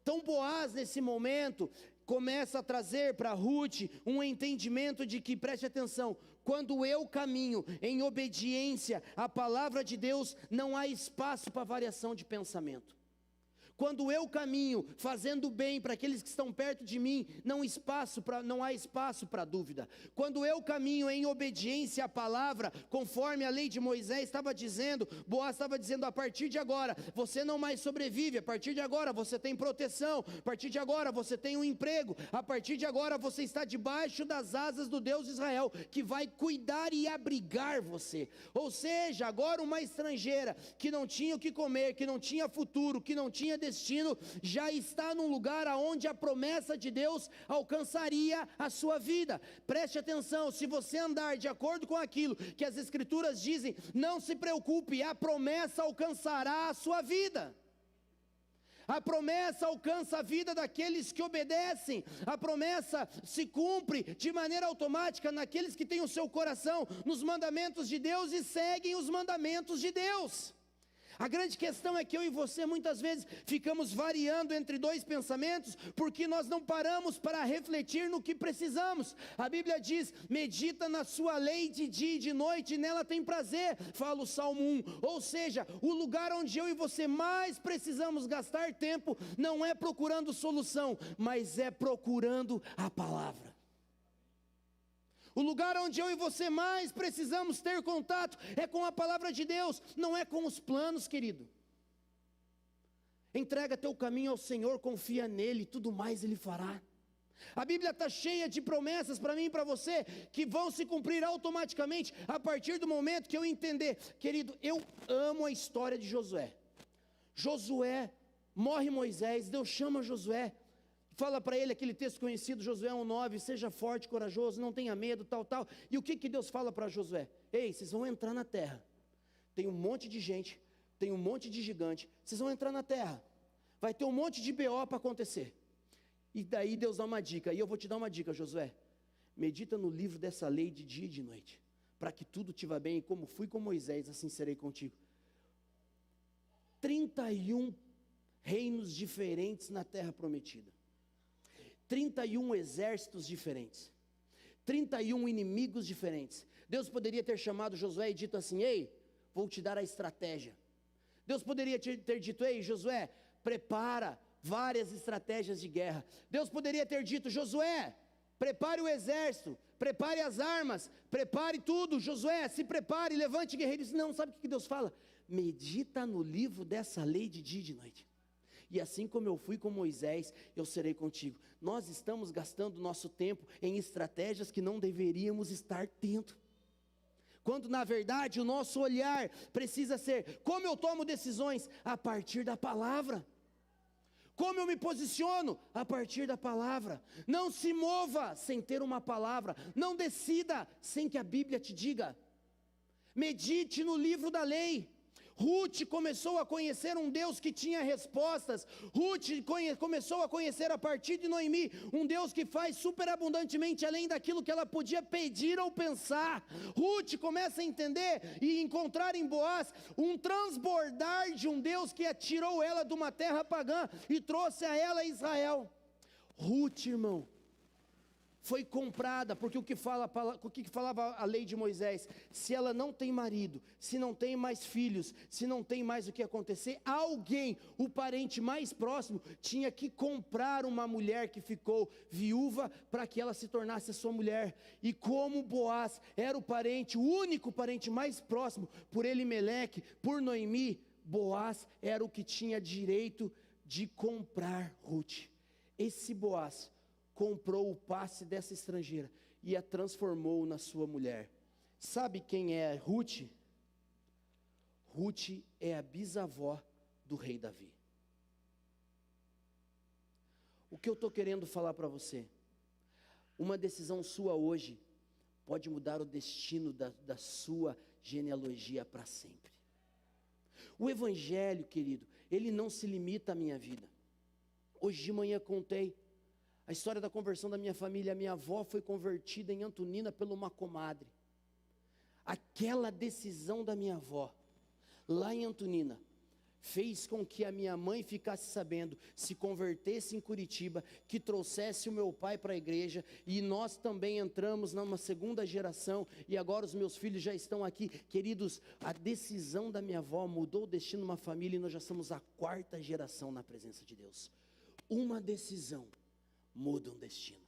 Então Boaz, nesse momento, começa a trazer para Ruth um entendimento de que, preste atenção, quando eu caminho em obediência à palavra de Deus, não há espaço para variação de pensamento. Quando eu caminho fazendo bem para aqueles que estão perto de mim, não há espaço para dúvida. Quando eu caminho em obediência à palavra, conforme a lei de Moisés estava dizendo, Boaz estava dizendo, a partir de agora, você não mais sobrevive, a partir de agora você tem proteção, a partir de agora você tem um emprego, a partir de agora você está debaixo das asas do Deus de Israel, que vai cuidar e abrigar você. Ou seja, agora uma estrangeira, que não tinha o que comer, que não tinha futuro, que não tinha destino, já está num lugar aonde a promessa de Deus alcançaria a sua vida. Preste atenção, se você andar de acordo com aquilo que as escrituras dizem, não se preocupe, a promessa alcançará a sua vida. A promessa alcança a vida daqueles que obedecem. A promessa se cumpre de maneira automática naqueles que têm o seu coração nos mandamentos de Deus e seguem os mandamentos de Deus. A grande questão é que eu e você muitas vezes ficamos variando entre dois pensamentos, porque nós não paramos para refletir no que precisamos. A Bíblia diz, medita na sua lei de dia e de noite, e nela tem prazer, fala o Salmo 1. Ou seja, o lugar onde eu e você mais precisamos gastar tempo, não é procurando solução, mas é procurando a palavra. O lugar onde eu e você mais precisamos ter contato é com a palavra de Deus, não é com os planos, querido. Entrega teu caminho ao Senhor, confia nele, tudo mais ele fará. A Bíblia está cheia de promessas para mim e para você, que vão se cumprir automaticamente, a partir do momento que eu entender. Querido, eu amo a história de Josué. Josué, morre Moisés, Deus chama Josué, fala para ele aquele texto conhecido, Josué 1:9, seja forte, corajoso, não tenha medo, tal. E o que Deus fala para Josué? Ei, vocês vão entrar na terra, tem um monte de gente, tem um monte de gigante, vocês vão entrar na terra, vai ter um monte de BO para acontecer. E daí Deus dá uma dica, e eu vou te dar uma dica, Josué, medita no livro dessa lei de dia e de noite, para que tudo te vá bem, e como fui com Moisés, assim serei contigo. 31 reinos diferentes na terra prometida. 31 exércitos diferentes, 31 inimigos diferentes. Deus poderia ter chamado Josué e dito assim, ei, vou te dar a estratégia. Deus poderia ter dito, ei Josué, prepara várias estratégias de guerra. Deus poderia ter dito, Josué, prepare o exército, prepare as armas, prepare tudo, Josué, se prepare, levante guerreiros. Não, sabe o que Deus fala? Medita no livro dessa lei de dia e de noite. E assim como eu fui com Moisés, eu serei contigo. Nós estamos gastando nosso tempo em estratégias que não deveríamos estar tendo. Quando na verdade o nosso olhar precisa ser, como eu tomo decisões? A partir da palavra. Como eu me posiciono? A partir da palavra. Não se mova sem ter uma palavra. Não decida sem que a Bíblia te diga. Medite no livro da lei. Ruth começou a conhecer um Deus que tinha respostas. Ruth começou a conhecer a partir de Noemi um Deus que faz superabundantemente além daquilo que ela podia pedir ou pensar. Ruth começa a entender e encontrar em Boaz um transbordar de um Deus que tirou ela de uma terra pagã e trouxe a ela Israel. Ruth, irmão, foi comprada, porque o que falava a lei de Moisés, se ela não tem marido, se não tem mais filhos, se não tem mais o que acontecer, alguém, o parente mais próximo, tinha que comprar uma mulher que ficou viúva, para que ela se tornasse a sua mulher. E como Boaz era o parente, o único parente mais próximo, por Elimeleque, por Noemi, Boaz era o que tinha direito de comprar Ruth. Esse Boaz comprou o passe dessa estrangeira e a transformou na sua mulher. Sabe quem é Ruth? Ruth é a bisavó do rei Davi. O que eu estou querendo falar para você? Uma decisão sua hoje pode mudar o destino da sua genealogia para sempre. O Evangelho, querido, ele não se limita à minha vida. Hoje de manhã contei a história da conversão da minha família. A minha avó foi convertida em Antonina por uma comadre. Aquela decisão da minha avó, lá em Antonina, fez com que a minha mãe ficasse sabendo, se convertesse em Curitiba, que trouxesse o meu pai para a igreja, e nós também entramos numa segunda geração, e agora os meus filhos já estão aqui. Queridos, a decisão da minha avó mudou o destino de uma família, e nós já somos a 4ª geração na presença de Deus. Uma decisão muda um destino.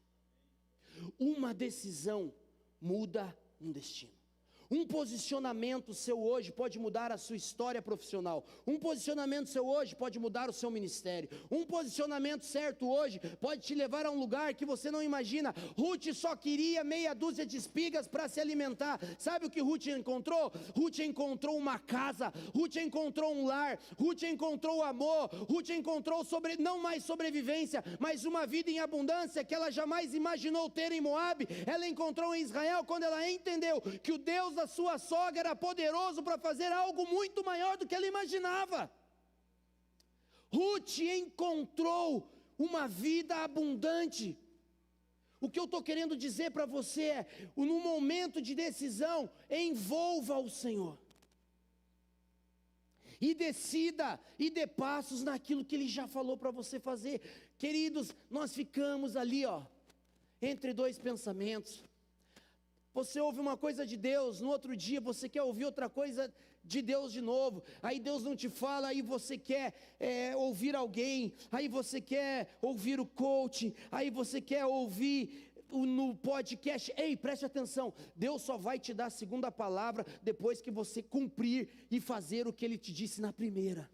Uma decisão muda um destino. Um posicionamento seu hoje pode mudar a sua história profissional. Um posicionamento seu hoje pode mudar o seu ministério. Um posicionamento certo hoje pode te levar a um lugar que você não imagina. Ruth só queria meia dúzia de espigas para se alimentar. Sabe o que Ruth encontrou? Ruth encontrou uma casa. Ruth encontrou um lar. Ruth encontrou amor. Ruth encontrou não mais sobrevivência, mas uma vida em abundância que ela jamais imaginou ter em Moabe. Ela encontrou em Israel quando ela entendeu que o Deus da sua sogra era poderoso para fazer algo muito maior do que ela imaginava. Ruth encontrou uma vida abundante. O que eu estou querendo dizer para você é, no momento de decisão, envolva o Senhor. E decida, e dê passos naquilo que Ele já falou para você fazer. Queridos, nós ficamos ali, entre dois pensamentos. Você ouve uma coisa de Deus, no outro dia você quer ouvir outra coisa de Deus de novo, aí Deus não te fala, aí você quer ouvir alguém, aí você quer ouvir o coach, aí você quer ouvir no podcast. Ei, preste atenção, Deus só vai te dar a segunda palavra depois que você cumprir e fazer o que Ele te disse na primeira.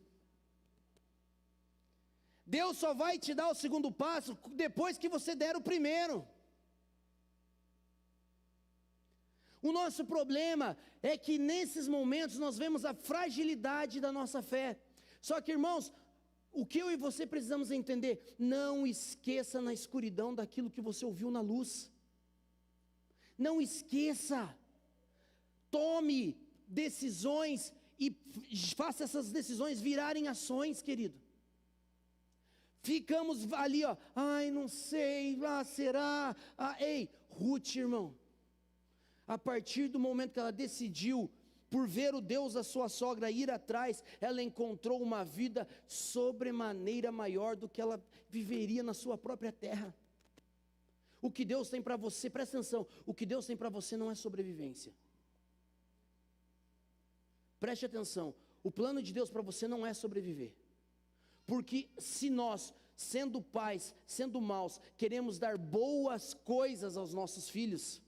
Deus só vai te dar o segundo passo depois que você der o primeiro. O nosso problema é que nesses momentos nós vemos a fragilidade da nossa fé. Só que, irmãos, o que eu e você precisamos entender, não esqueça na escuridão daquilo que você ouviu na luz. Não esqueça. Tome decisões e faça essas decisões virarem ações, querido. Ficamos ali, ai, não sei, será? Ei, Ruth, irmão. A partir do momento que ela decidiu, por ver o Deus da sua sogra ir atrás, ela encontrou uma vida sobremaneira maior do que ela viveria na sua própria terra. O que Deus tem para você, presta atenção, o que Deus tem para você não é sobrevivência. Preste atenção, o plano de Deus para você não é sobreviver. Porque se nós, sendo pais, sendo maus, queremos dar boas coisas aos nossos filhos,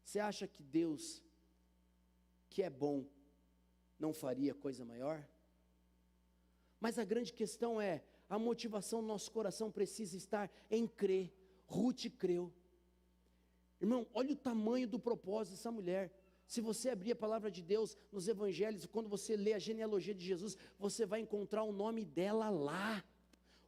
você acha que Deus, que é bom, não faria coisa maior? Mas a grande questão é, a motivação do nosso coração precisa estar em crer. Ruth creu. Irmão, olha o tamanho do propósito dessa mulher. Se você abrir a palavra de Deus nos evangelhos, quando você lê a genealogia de Jesus, você vai encontrar o nome dela lá.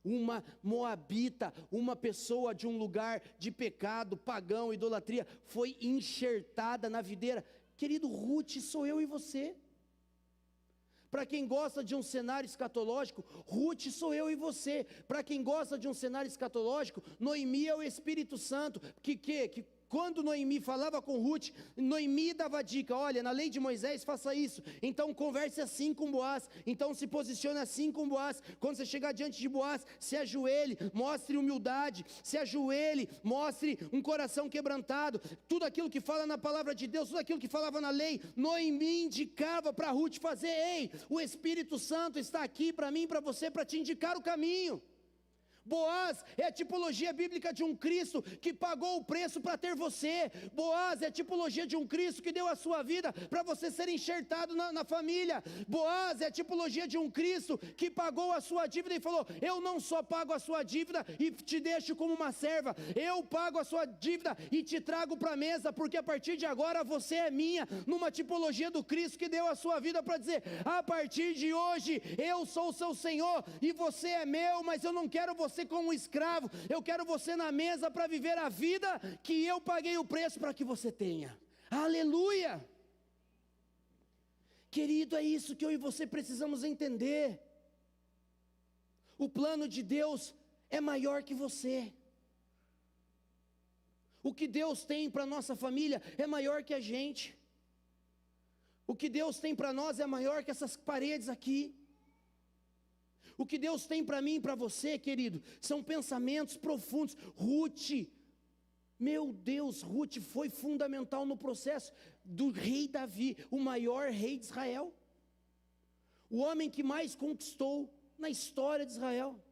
Uma moabita, uma pessoa de um lugar de pecado, pagão, idolatria, foi enxertada na videira. Querido, Ruth sou eu e você. Para quem gosta de um cenário escatológico, Ruth sou eu e você. Para quem gosta de um cenário escatológico, Noemi é o Espírito Santo, que quando Noemi falava com Ruth, Noemi dava dica, olha, na lei de Moisés faça isso, então converse assim com Boaz, então se posicione assim com Boaz, quando você chegar diante de Boaz, se ajoelhe, mostre humildade, se ajoelhe, mostre um coração quebrantado, tudo aquilo que fala na palavra de Deus, tudo aquilo que falava na lei, Noemi indicava para Ruth fazer. Ei, o Espírito Santo está aqui para mim e para você, para te indicar o caminho. Boaz é a tipologia bíblica de um Cristo que pagou o preço para ter você. Boaz é a tipologia de um Cristo que deu a sua vida para você ser enxertado na família. Boaz é a tipologia de um Cristo que pagou a sua dívida e falou, eu não só pago a sua dívida e te deixo como uma serva, eu pago a sua dívida e te trago para a mesa, porque a partir de agora você é minha, numa tipologia do Cristo que deu a sua vida para dizer, a partir de hoje eu sou o seu Senhor e você é meu, mas eu não quero você você como escravo, eu quero você na mesa para viver a vida que eu paguei o preço para que você tenha. Aleluia! Querido, é isso que eu e você precisamos entender. O plano de Deus é maior que você. O que Deus tem para a nossa família é maior que a gente. O que Deus tem para nós é maior que essas paredes aqui. O que Deus tem para mim e para você, querido, são pensamentos profundos. Ruth, meu Deus, Ruth foi fundamental no processo do rei Davi, o maior rei de Israel. O homem que mais conquistou na história de Israel.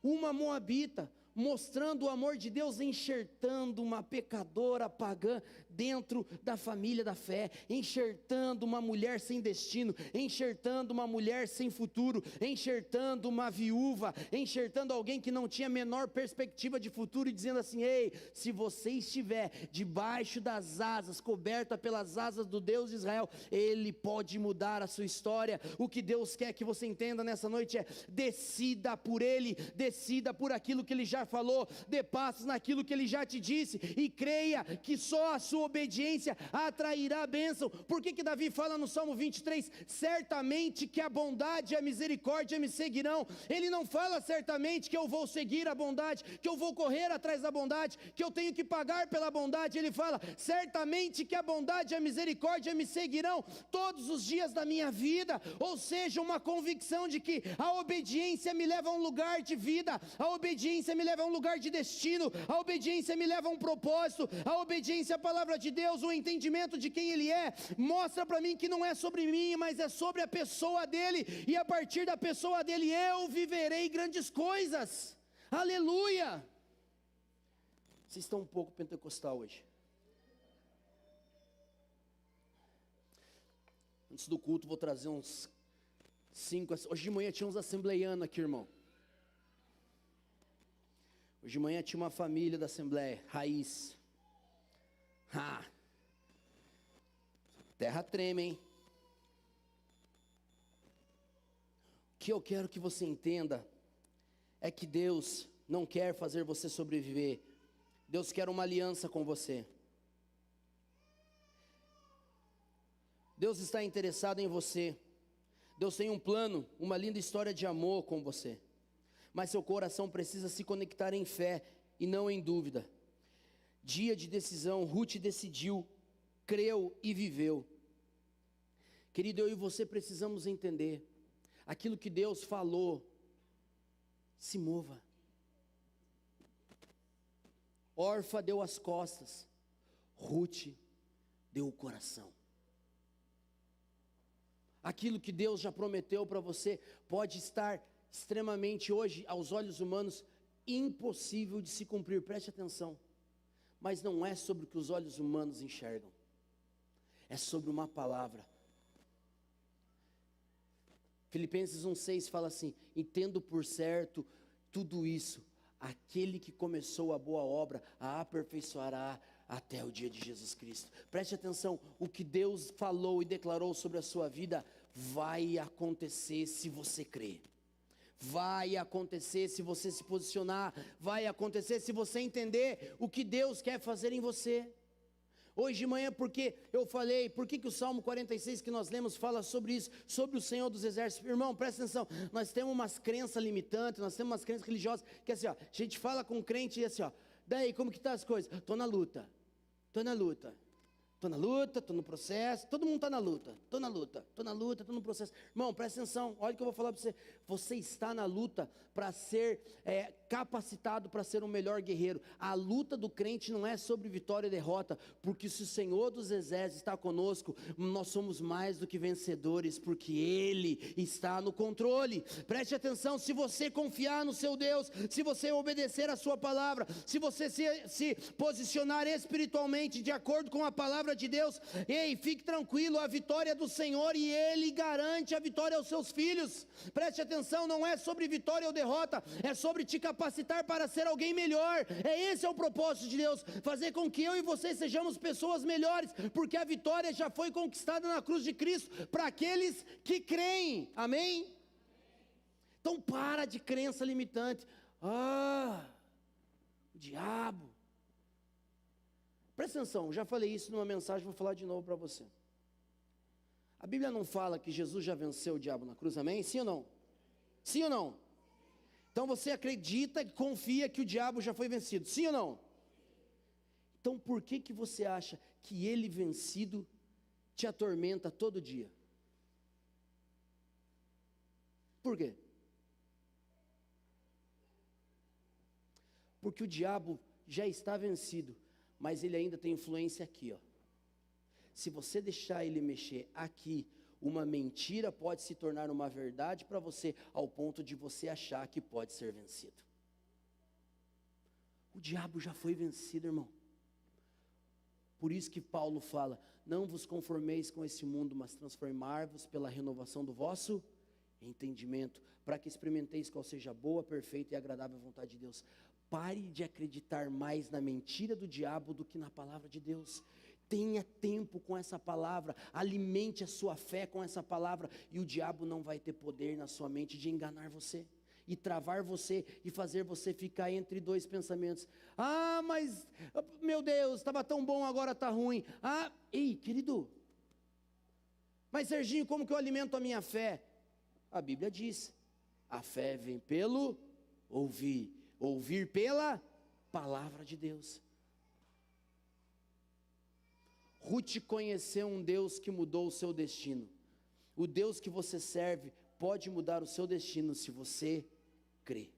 Uma moabita, mostrando o amor de Deus, enxertando uma pecadora pagã dentro da família da fé, enxertando uma mulher sem destino, enxertando uma mulher sem futuro, enxertando uma viúva, enxertando alguém que não tinha a menor perspectiva de futuro, e dizendo assim: ei, se você estiver debaixo das asas, coberta pelas asas do Deus de Israel, Ele pode mudar a sua história. O que Deus quer que você entenda nessa noite é: decida por Ele, decida por aquilo que Ele já falou, dê passos naquilo que Ele já te disse, e creia que só a sua obediência atrairá a bênção. Por que Davi fala no Salmo 23, certamente que a bondade e a misericórdia me seguirão? Ele não fala certamente que eu vou seguir a bondade, que eu vou correr atrás da bondade, que eu tenho que pagar pela bondade. Ele fala, certamente que a bondade e a misericórdia me seguirão todos os dias da minha vida. Ou seja, uma convicção de que a obediência me leva a um lugar de vida, a obediência me leva a um lugar de destino, a obediência me leva a um propósito, a obediência à palavra de Deus, o entendimento de quem Ele é, mostra para mim que não é sobre mim, mas é sobre a pessoa dEle, e a partir da pessoa dEle eu viverei grandes coisas. Aleluia! Vocês estão um pouco pentecostal hoje. Antes do culto vou trazer uns 5, hoje de manhã tinha uns assembleianos aqui, irmão. Hoje de manhã tinha uma família da Assembleia, raiz. Terra treme, hein? O que eu quero que você entenda é que Deus não quer fazer você sobreviver. Deus quer uma aliança com você. Deus está interessado em você. Deus tem um plano, uma linda história de amor com você. Mas seu coração precisa se conectar em fé e não em dúvida. Dia de decisão, Ruth decidiu, creu e viveu. Querido, eu e você precisamos entender, aquilo que Deus falou, se mova. Orfa deu as costas, Ruth deu o coração. Aquilo que Deus já prometeu para você pode estar extremamente hoje, aos olhos humanos, impossível de se cumprir. Preste atenção. Mas não é sobre o que os olhos humanos enxergam. É sobre uma palavra. Filipenses 1,6 fala assim: entendo por certo tudo isso, aquele que começou a boa obra a aperfeiçoará até o dia de Jesus Cristo. Preste atenção, o que Deus falou e declarou sobre a sua vida vai acontecer se você crer. Vai acontecer se você se posicionar, vai acontecer se você entender o que Deus quer fazer em você. Hoje de manhã, porque eu falei, por que o Salmo 46 que nós lemos fala sobre isso, sobre o Senhor dos Exércitos? Irmão, presta atenção, nós temos umas crenças limitantes, nós temos umas crenças religiosas, que assim, ó, a gente fala com o crente e assim, ó, daí como que tá as coisas? Estou na luta, estou no processo, todo mundo está na luta, estou no processo. Irmão, presta atenção, olha o que eu vou falar para você. Você está na luta para ser capacitado para ser um melhor guerreiro. A luta do crente não é sobre vitória e derrota, porque se o Senhor dos Exércitos está conosco, nós somos mais do que vencedores, porque Ele está no controle. Preste atenção, se você confiar no seu Deus, se você obedecer a sua palavra, se você se posicionar espiritualmente de acordo com a palavra de Deus, ei, fique tranquilo, a vitória é do Senhor e Ele garante a vitória aos seus filhos. Preste atenção, não é sobre vitória ou derrota, é sobre te capacitar para ser alguém melhor. Esse é o propósito de Deus, fazer com que eu e você sejamos pessoas melhores, porque a vitória já foi conquistada na cruz de Cristo, para aqueles que creem, amém? Então para de crença limitante. O diabo. Presta atenção, já falei isso numa mensagem, vou falar de novo para você. A Bíblia não fala que Jesus já venceu o diabo na cruz, amém? Sim ou não? Sim ou não? Então você acredita e confia que o diabo já foi vencido, sim ou não? Então por que você acha que ele vencido te atormenta todo dia? Por quê? Porque o diabo já está vencido, mas ele ainda tem influência aqui, ó. Se você deixar ele mexer aqui, uma mentira pode se tornar uma verdade para você, ao ponto de você achar que pode ser vencido. O diabo já foi vencido, irmão. Por isso que Paulo fala, não vos conformeis com esse mundo, mas transformai-vos pela renovação do vosso entendimento, para que experimenteis qual seja a boa, perfeita e agradável vontade de Deus. Pare de acreditar mais na mentira do diabo do que na palavra de Deus. Tenha tempo com essa palavra, alimente a sua fé com essa palavra, e o diabo não vai ter poder na sua mente de enganar você, e travar você, e fazer você ficar entre dois pensamentos. Mas, meu Deus, estava tão bom, agora está ruim. Ei, querido, mas Serginho, como que eu alimento a minha fé? A Bíblia diz, a fé vem pelo ouvir, ouvir pela palavra de Deus. Ruth conheceu um Deus que mudou o seu destino. O Deus que você serve pode mudar o seu destino se você crer.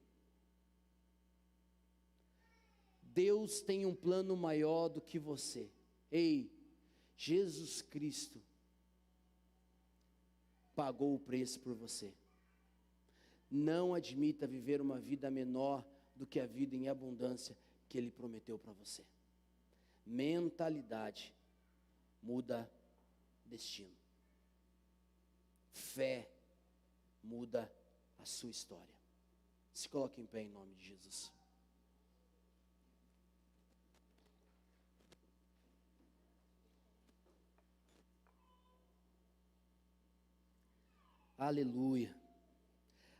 Deus tem um plano maior do que você. Ei, Jesus Cristo pagou o preço por você. Não admita viver uma vida menor do que a vida em abundância que Ele prometeu para você. Mentalidade muda destino. Fé muda a sua história. Se coloque em pé em nome de Jesus. Aleluia.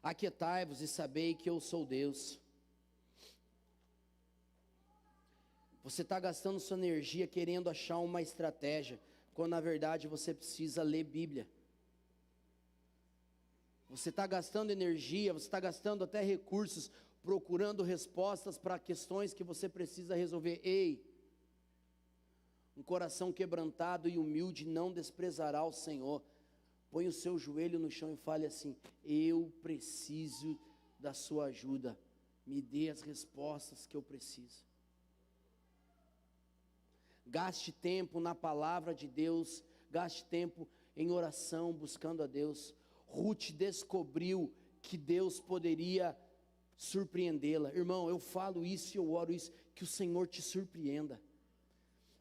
Aquietai-vos e sabei que eu sou Deus. Você está gastando sua energia querendo achar uma estratégia, quando na verdade você precisa ler Bíblia. Você está gastando energia, você está gastando até recursos, procurando respostas para questões que você precisa resolver. Ei, um coração quebrantado e humilde não desprezará o Senhor. Põe o seu joelho no chão e fale assim: eu preciso da sua ajuda, me dê as respostas que eu preciso. Gaste tempo na palavra de Deus, gaste tempo em oração, buscando a Deus. Ruth descobriu que Deus poderia surpreendê-la. Irmão, eu falo isso e eu oro isso, que o Senhor te surpreenda.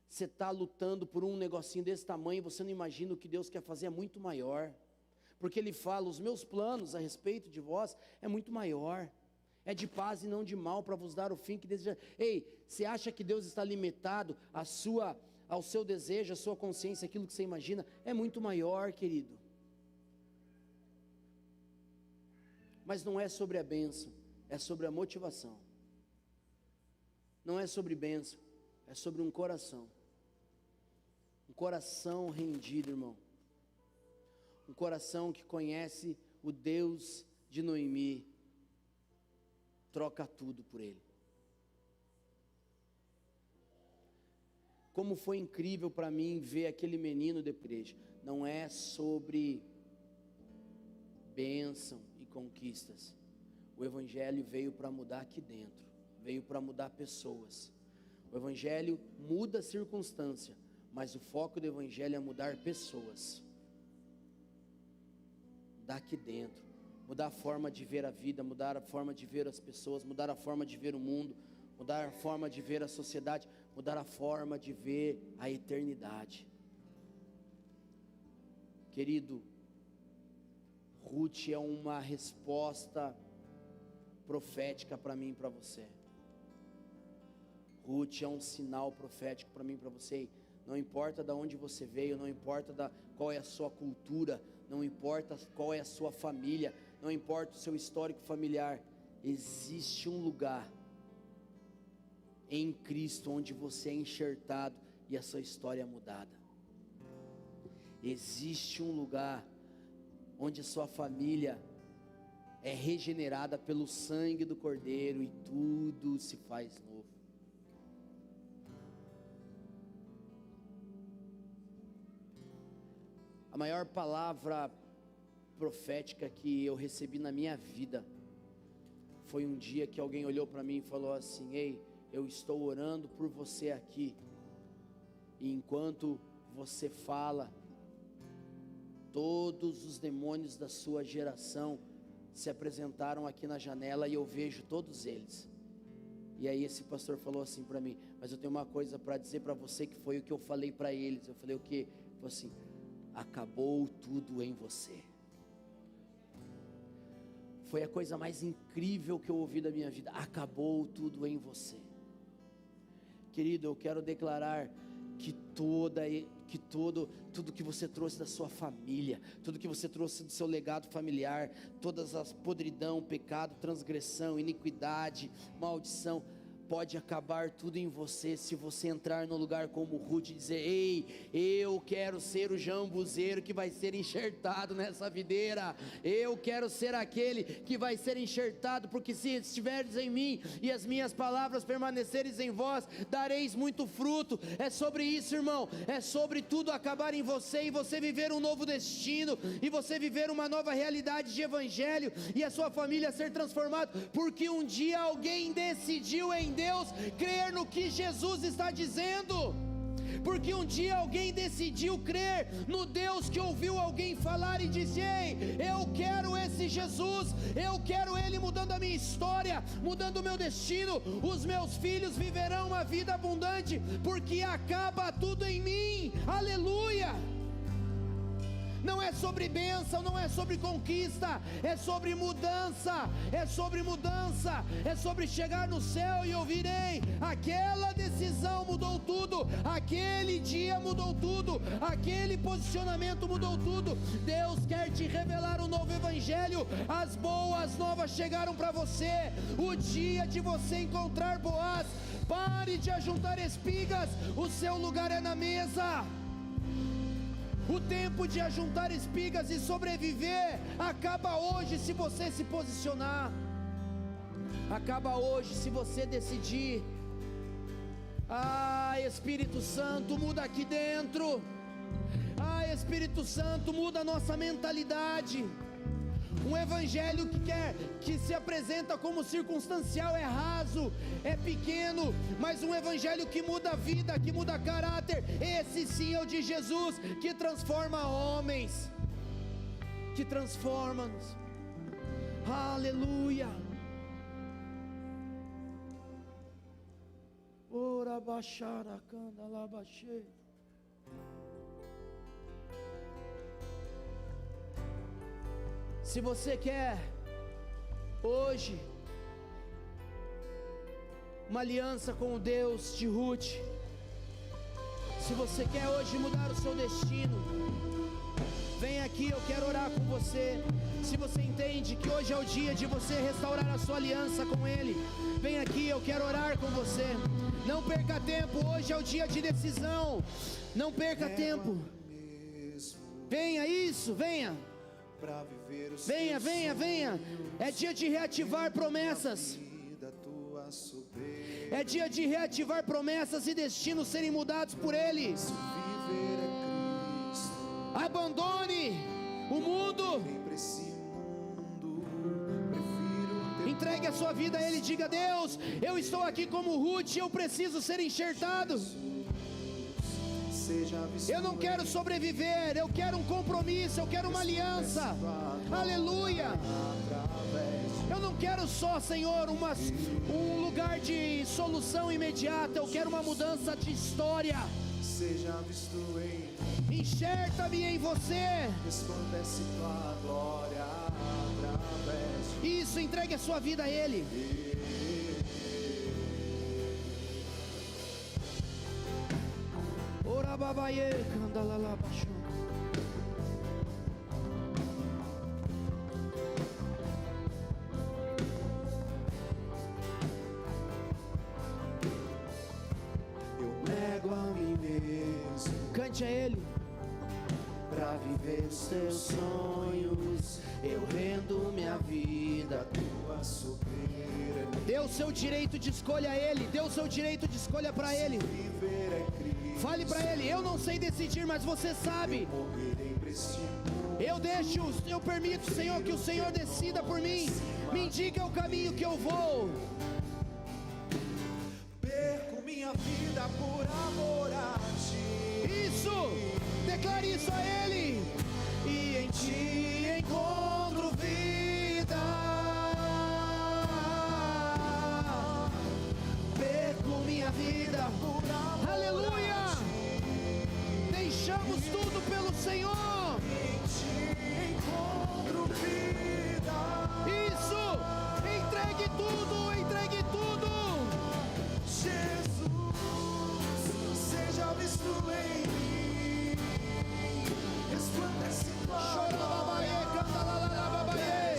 Você está lutando por um negocinho desse tamanho, você não imagina o que Deus quer fazer, é muito maior. Porque Ele fala, os meus planos a respeito de vós é muito maior. É de paz e não de mal, para vos dar o fim que deseja. Ei, você acha que Deus está limitado ao seu desejo, à sua consciência, aquilo que você imagina? É muito maior, querido. Mas não é sobre a bênção, é sobre a motivação. Não é sobre bênção, é sobre um coração. Um coração rendido, irmão. Um coração que conhece o Deus de Noemi. Troca tudo por Ele. Como foi incrível para mim ver aquele menino da igreja. Não é sobre bênção e conquistas. O Evangelho veio para mudar aqui dentro. Veio para mudar pessoas. O Evangelho muda a circunstância, mas o foco do Evangelho é mudar pessoas. Daqui dentro. Mudar a forma de ver a vida, mudar a forma de ver as pessoas, mudar a forma de ver o mundo, mudar a forma de ver a sociedade, mudar a forma de ver a eternidade. Querido, Ruth é uma resposta profética para mim e para você. Ruth é um sinal profético para mim e para você. Não importa de onde você veio, não importa qual é a sua cultura, não importa qual é a sua família, não importa o seu histórico familiar, existe um lugar em Cristo onde você é enxertado e a sua história é mudada. Existe um lugar onde a sua família é regenerada pelo sangue do Cordeiro e tudo se faz novo. A maior palavra profética que eu recebi na minha vida foi um dia que alguém olhou para mim e falou assim: ei, eu estou orando por você aqui, e enquanto você fala, todos os demônios da sua geração se apresentaram aqui na janela e eu vejo todos eles. E aí esse pastor falou assim para mim: mas eu tenho uma coisa para dizer para você, que foi o que eu falei para eles. Eu falei: o quê? Ele falou assim: acabou tudo em você. Foi a coisa mais incrível que eu ouvi da minha vida. Acabou tudo em você. Querido, eu quero declarar que tudo que você trouxe da sua família, tudo que você trouxe do seu legado familiar, todas as podridão, pecado, transgressão, iniquidade, maldição, pode acabar tudo em você, se você entrar no lugar como Ruth e dizer: ei, eu quero ser o jambuzeiro que vai ser enxertado nessa videira, eu quero ser aquele que vai ser enxertado, porque se estiveres em mim e as minhas palavras permaneceres em vós, dareis muito fruto. É sobre isso, irmão, é sobre tudo acabar em você, e você viver um novo destino, e você viver uma nova realidade de evangelho, e a sua família ser transformada, porque um dia alguém decidiu em Deus crer no que Jesus está dizendo, porque um dia alguém decidiu crer no Deus que ouviu alguém falar e disse: ei, eu quero esse Jesus, eu quero Ele mudando a minha história, mudando o meu destino, os meus filhos viverão uma vida abundante, porque acaba tudo em mim. Aleluia! Não é sobre bênção, não é sobre conquista, é sobre mudança, é sobre mudança, é sobre chegar no céu e ouvir: ei, aquela decisão mudou tudo, aquele dia mudou tudo, aquele posicionamento mudou tudo. Deus quer te revelar um novo evangelho, as boas novas chegaram para você, o dia de você encontrar Boaz. Pare de ajuntar espigas, o seu lugar é na mesa. O tempo de ajuntar espigas e sobreviver acaba hoje se você se posicionar. Acaba hoje se você decidir: ah, Espírito Santo, muda aqui dentro. Ah, Espírito Santo, muda a nossa mentalidade. Um evangelho que se apresenta como circunstancial é raso, é pequeno, mas um evangelho que muda a vida, que muda caráter, esse sim é o de Jesus, que transforma homens, que transforma-nos. Aleluia. Ora baixara canda lá baixei. Se você quer hoje uma aliança com o Deus de Ruth, se você quer hoje mudar o seu destino, vem aqui, eu quero orar com você. Se você entende que hoje é o dia de você restaurar a sua aliança com Ele, vem aqui, eu quero orar com você. Não perca tempo, hoje é o dia de decisão. Não perca tempo. Venha, isso, venha. Venha, venha, venha. É dia de reativar promessas. É dia de reativar promessas e destinos serem mudados por Ele. Abandone o mundo. Entregue a sua vida a Ele. Diga: Deus, eu estou aqui como Ruth, eu preciso ser enxertado. Eu não quero sobreviver, eu quero um compromisso, eu quero uma aliança. Aleluia. Eu não quero só, Senhor, um lugar de solução imediata, eu quero uma mudança de história. Seja visto em mim. Enxerta-me em você. Resplandece tua glória através. Isso, entregue a sua vida a Ele. Ora babaie, candalala baixo. cante a Ele. Pra viver os teus sonhos, eu rendo minha vida à tua soberania. Dê o seu direito de escolha a Ele, dê o seu direito de escolha para Ele. Viver é Cristo. Fale para Ele: eu não sei decidir, mas você sabe. Morrerei pra este mundo. Eu permito, Senhor, que o Senhor decida por mim. Me indique o caminho que eu vou. Perco minha vida por amor a ti. Isso, declare isso a Ele. E em ti encontro vida. Perco minha vida por amor. Aleluia. Deixamos tudo pelo Senhor. Em ti encontro vida. Isso, entregue tudo, entregue tudo. Jesus, seja visto em mim. Resplandece tua Chora la babaie, canta la la la babaie.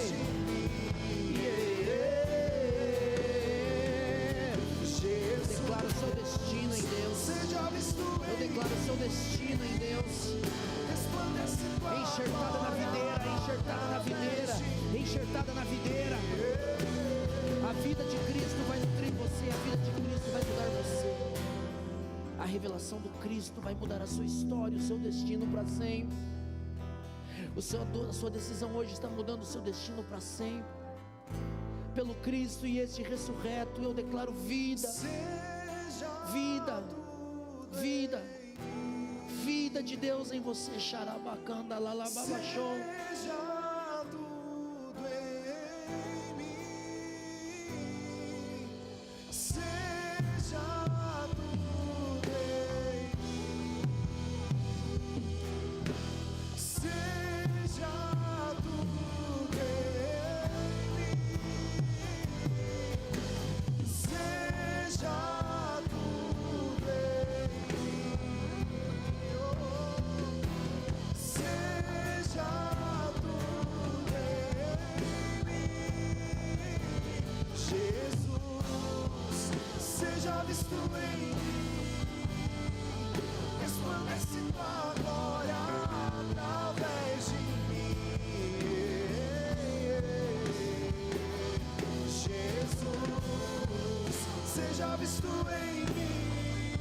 Jesus, Declaro o seu destino em Deus. seja visto Eu em mim. declaro o seu destino em Deus. Resplandece tua Enxertada na videira, enxertada na videira, enxertada na videira. A vida de Cristo vai nutrir você, a vida de Cristo vai mudar você. A revelação do Cristo vai mudar a sua história, o seu destino para sempre. A sua decisão hoje está mudando o seu destino para sempre. Pelo Cristo e este ressurreto, eu declaro vida, vida, vida, vida de Deus em você. Xarabacanda, lalababachou. Seja tudo em mim. Seja tudo em mim. Seja tudo em mim. Seja tudo em mim. Seja tudo em mim. Jesus, seja visto em mim. Resplandece tua glória através de mim. Jesus, seja visto em mim.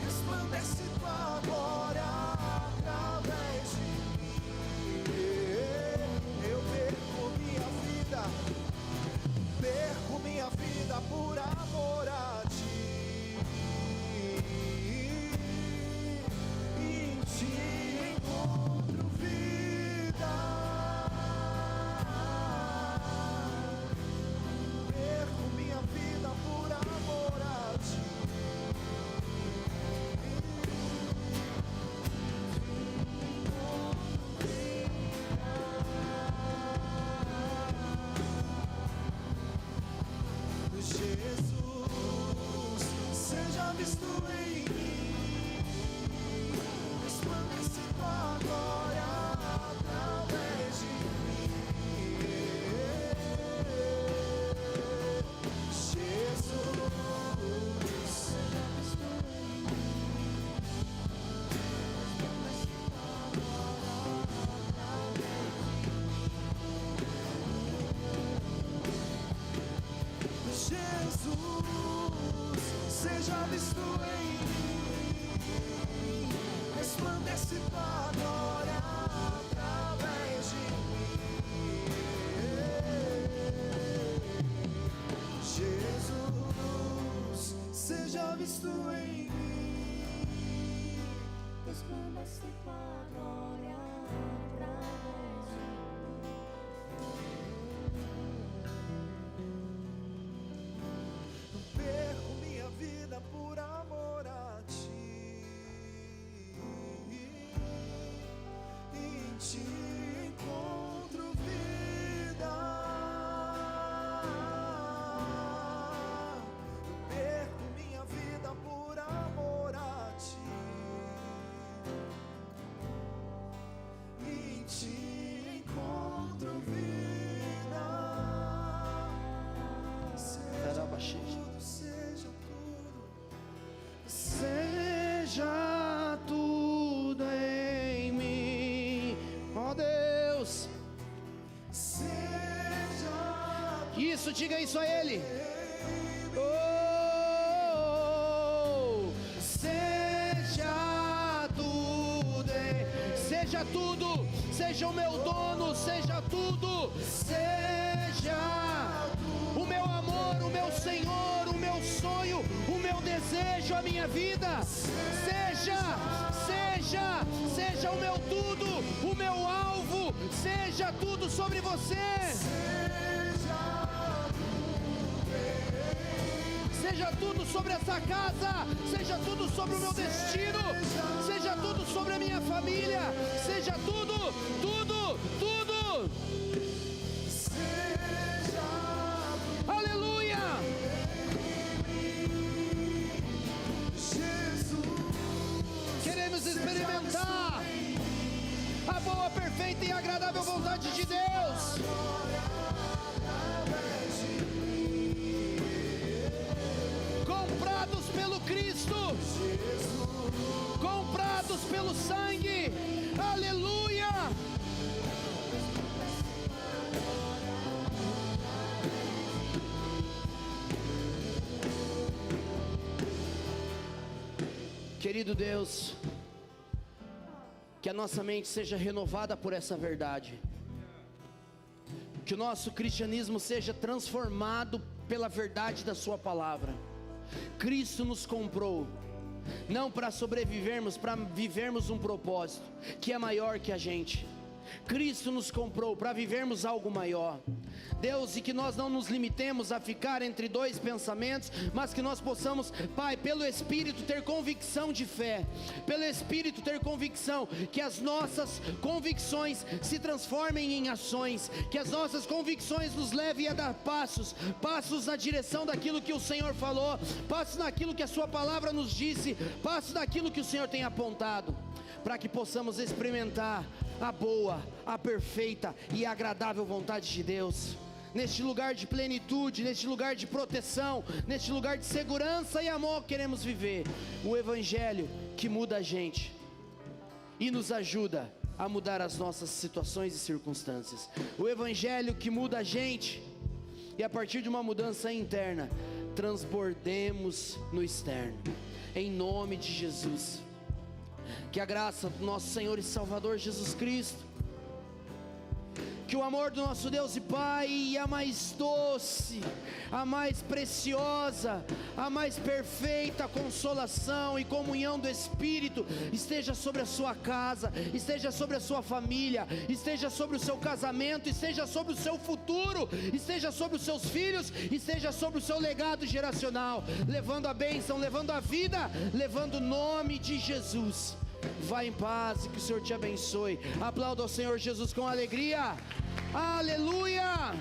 Resplandece tua glória através de mim. Eu perco minha vida por amor a ti. E em ti encontro vida. Perco minha vida por amor a ti. Jesus, seja visto em mim. Resplandece tua glória através de mim. Jesus, seja visto em mim. Resplandece tua glória através de mim. Jesus, seja visto em mim. Resplandece tua glória através de mim. Jesus, seja visto em mim. Resplandece tua glória através de mim. Perco minha vida por amor a ti. Em ti encontro vida. Perco minha vida por amor a ti. Isso, diga isso a Ele. Seja tudo, seja o meu dono, seja tudo, seja o meu amor, o meu Senhor, o meu sonho, o meu desejo, a minha vida. Seja o meu tudo, o meu alvo, seja tudo sobre você. Seja tudo sobre essa casa, seja tudo sobre o meu destino, seja tudo sobre a minha família, seja tudo. Aleluia! Queremos experimentar a boa, perfeita e agradável vontade de Deus. Comprados pelo Cristo, comprados pelo sangue, aleluia! Querido Deus, que a nossa mente seja renovada por essa verdade, que o nosso cristianismo seja transformado pela verdade da sua palavra. Cristo nos comprou, não para sobrevivermos, para vivermos um propósito que é maior que a gente. Cristo nos comprou para vivermos algo maior. Deus, e que nós não nos limitemos a ficar entre dois pensamentos, mas que nós possamos, Pai, pelo Espírito ter convicção de fé, pelo Espírito ter convicção, que as nossas convicções se transformem em ações, que as nossas convicções nos levem a dar passos na direção daquilo que o Senhor falou, passos naquilo que a sua palavra nos disse, passos naquilo que o Senhor tem apontado, para que possamos experimentar a boa, a perfeita e agradável vontade de Deus. Neste lugar de plenitude, neste lugar de proteção, neste lugar de segurança e amor, queremos viver o Evangelho que muda a gente e nos ajuda a mudar as nossas situações e circunstâncias. O Evangelho que muda a gente, e a partir de uma mudança interna, transbordemos no externo, em nome de Jesus. Que a graça do nosso Senhor e Salvador Jesus Cristo, que o amor do nosso Deus e Pai, e a mais doce, a mais preciosa, a mais perfeita consolação e comunhão do Espírito esteja sobre a sua casa, esteja sobre a sua família, esteja sobre o seu casamento, esteja sobre o seu futuro, esteja sobre os seus filhos, esteja sobre o seu legado geracional, levando a bênção, levando a vida, levando o nome de Jesus. Vá em paz e que o Senhor te abençoe. Aplauda ao Senhor Jesus com alegria. Aleluia!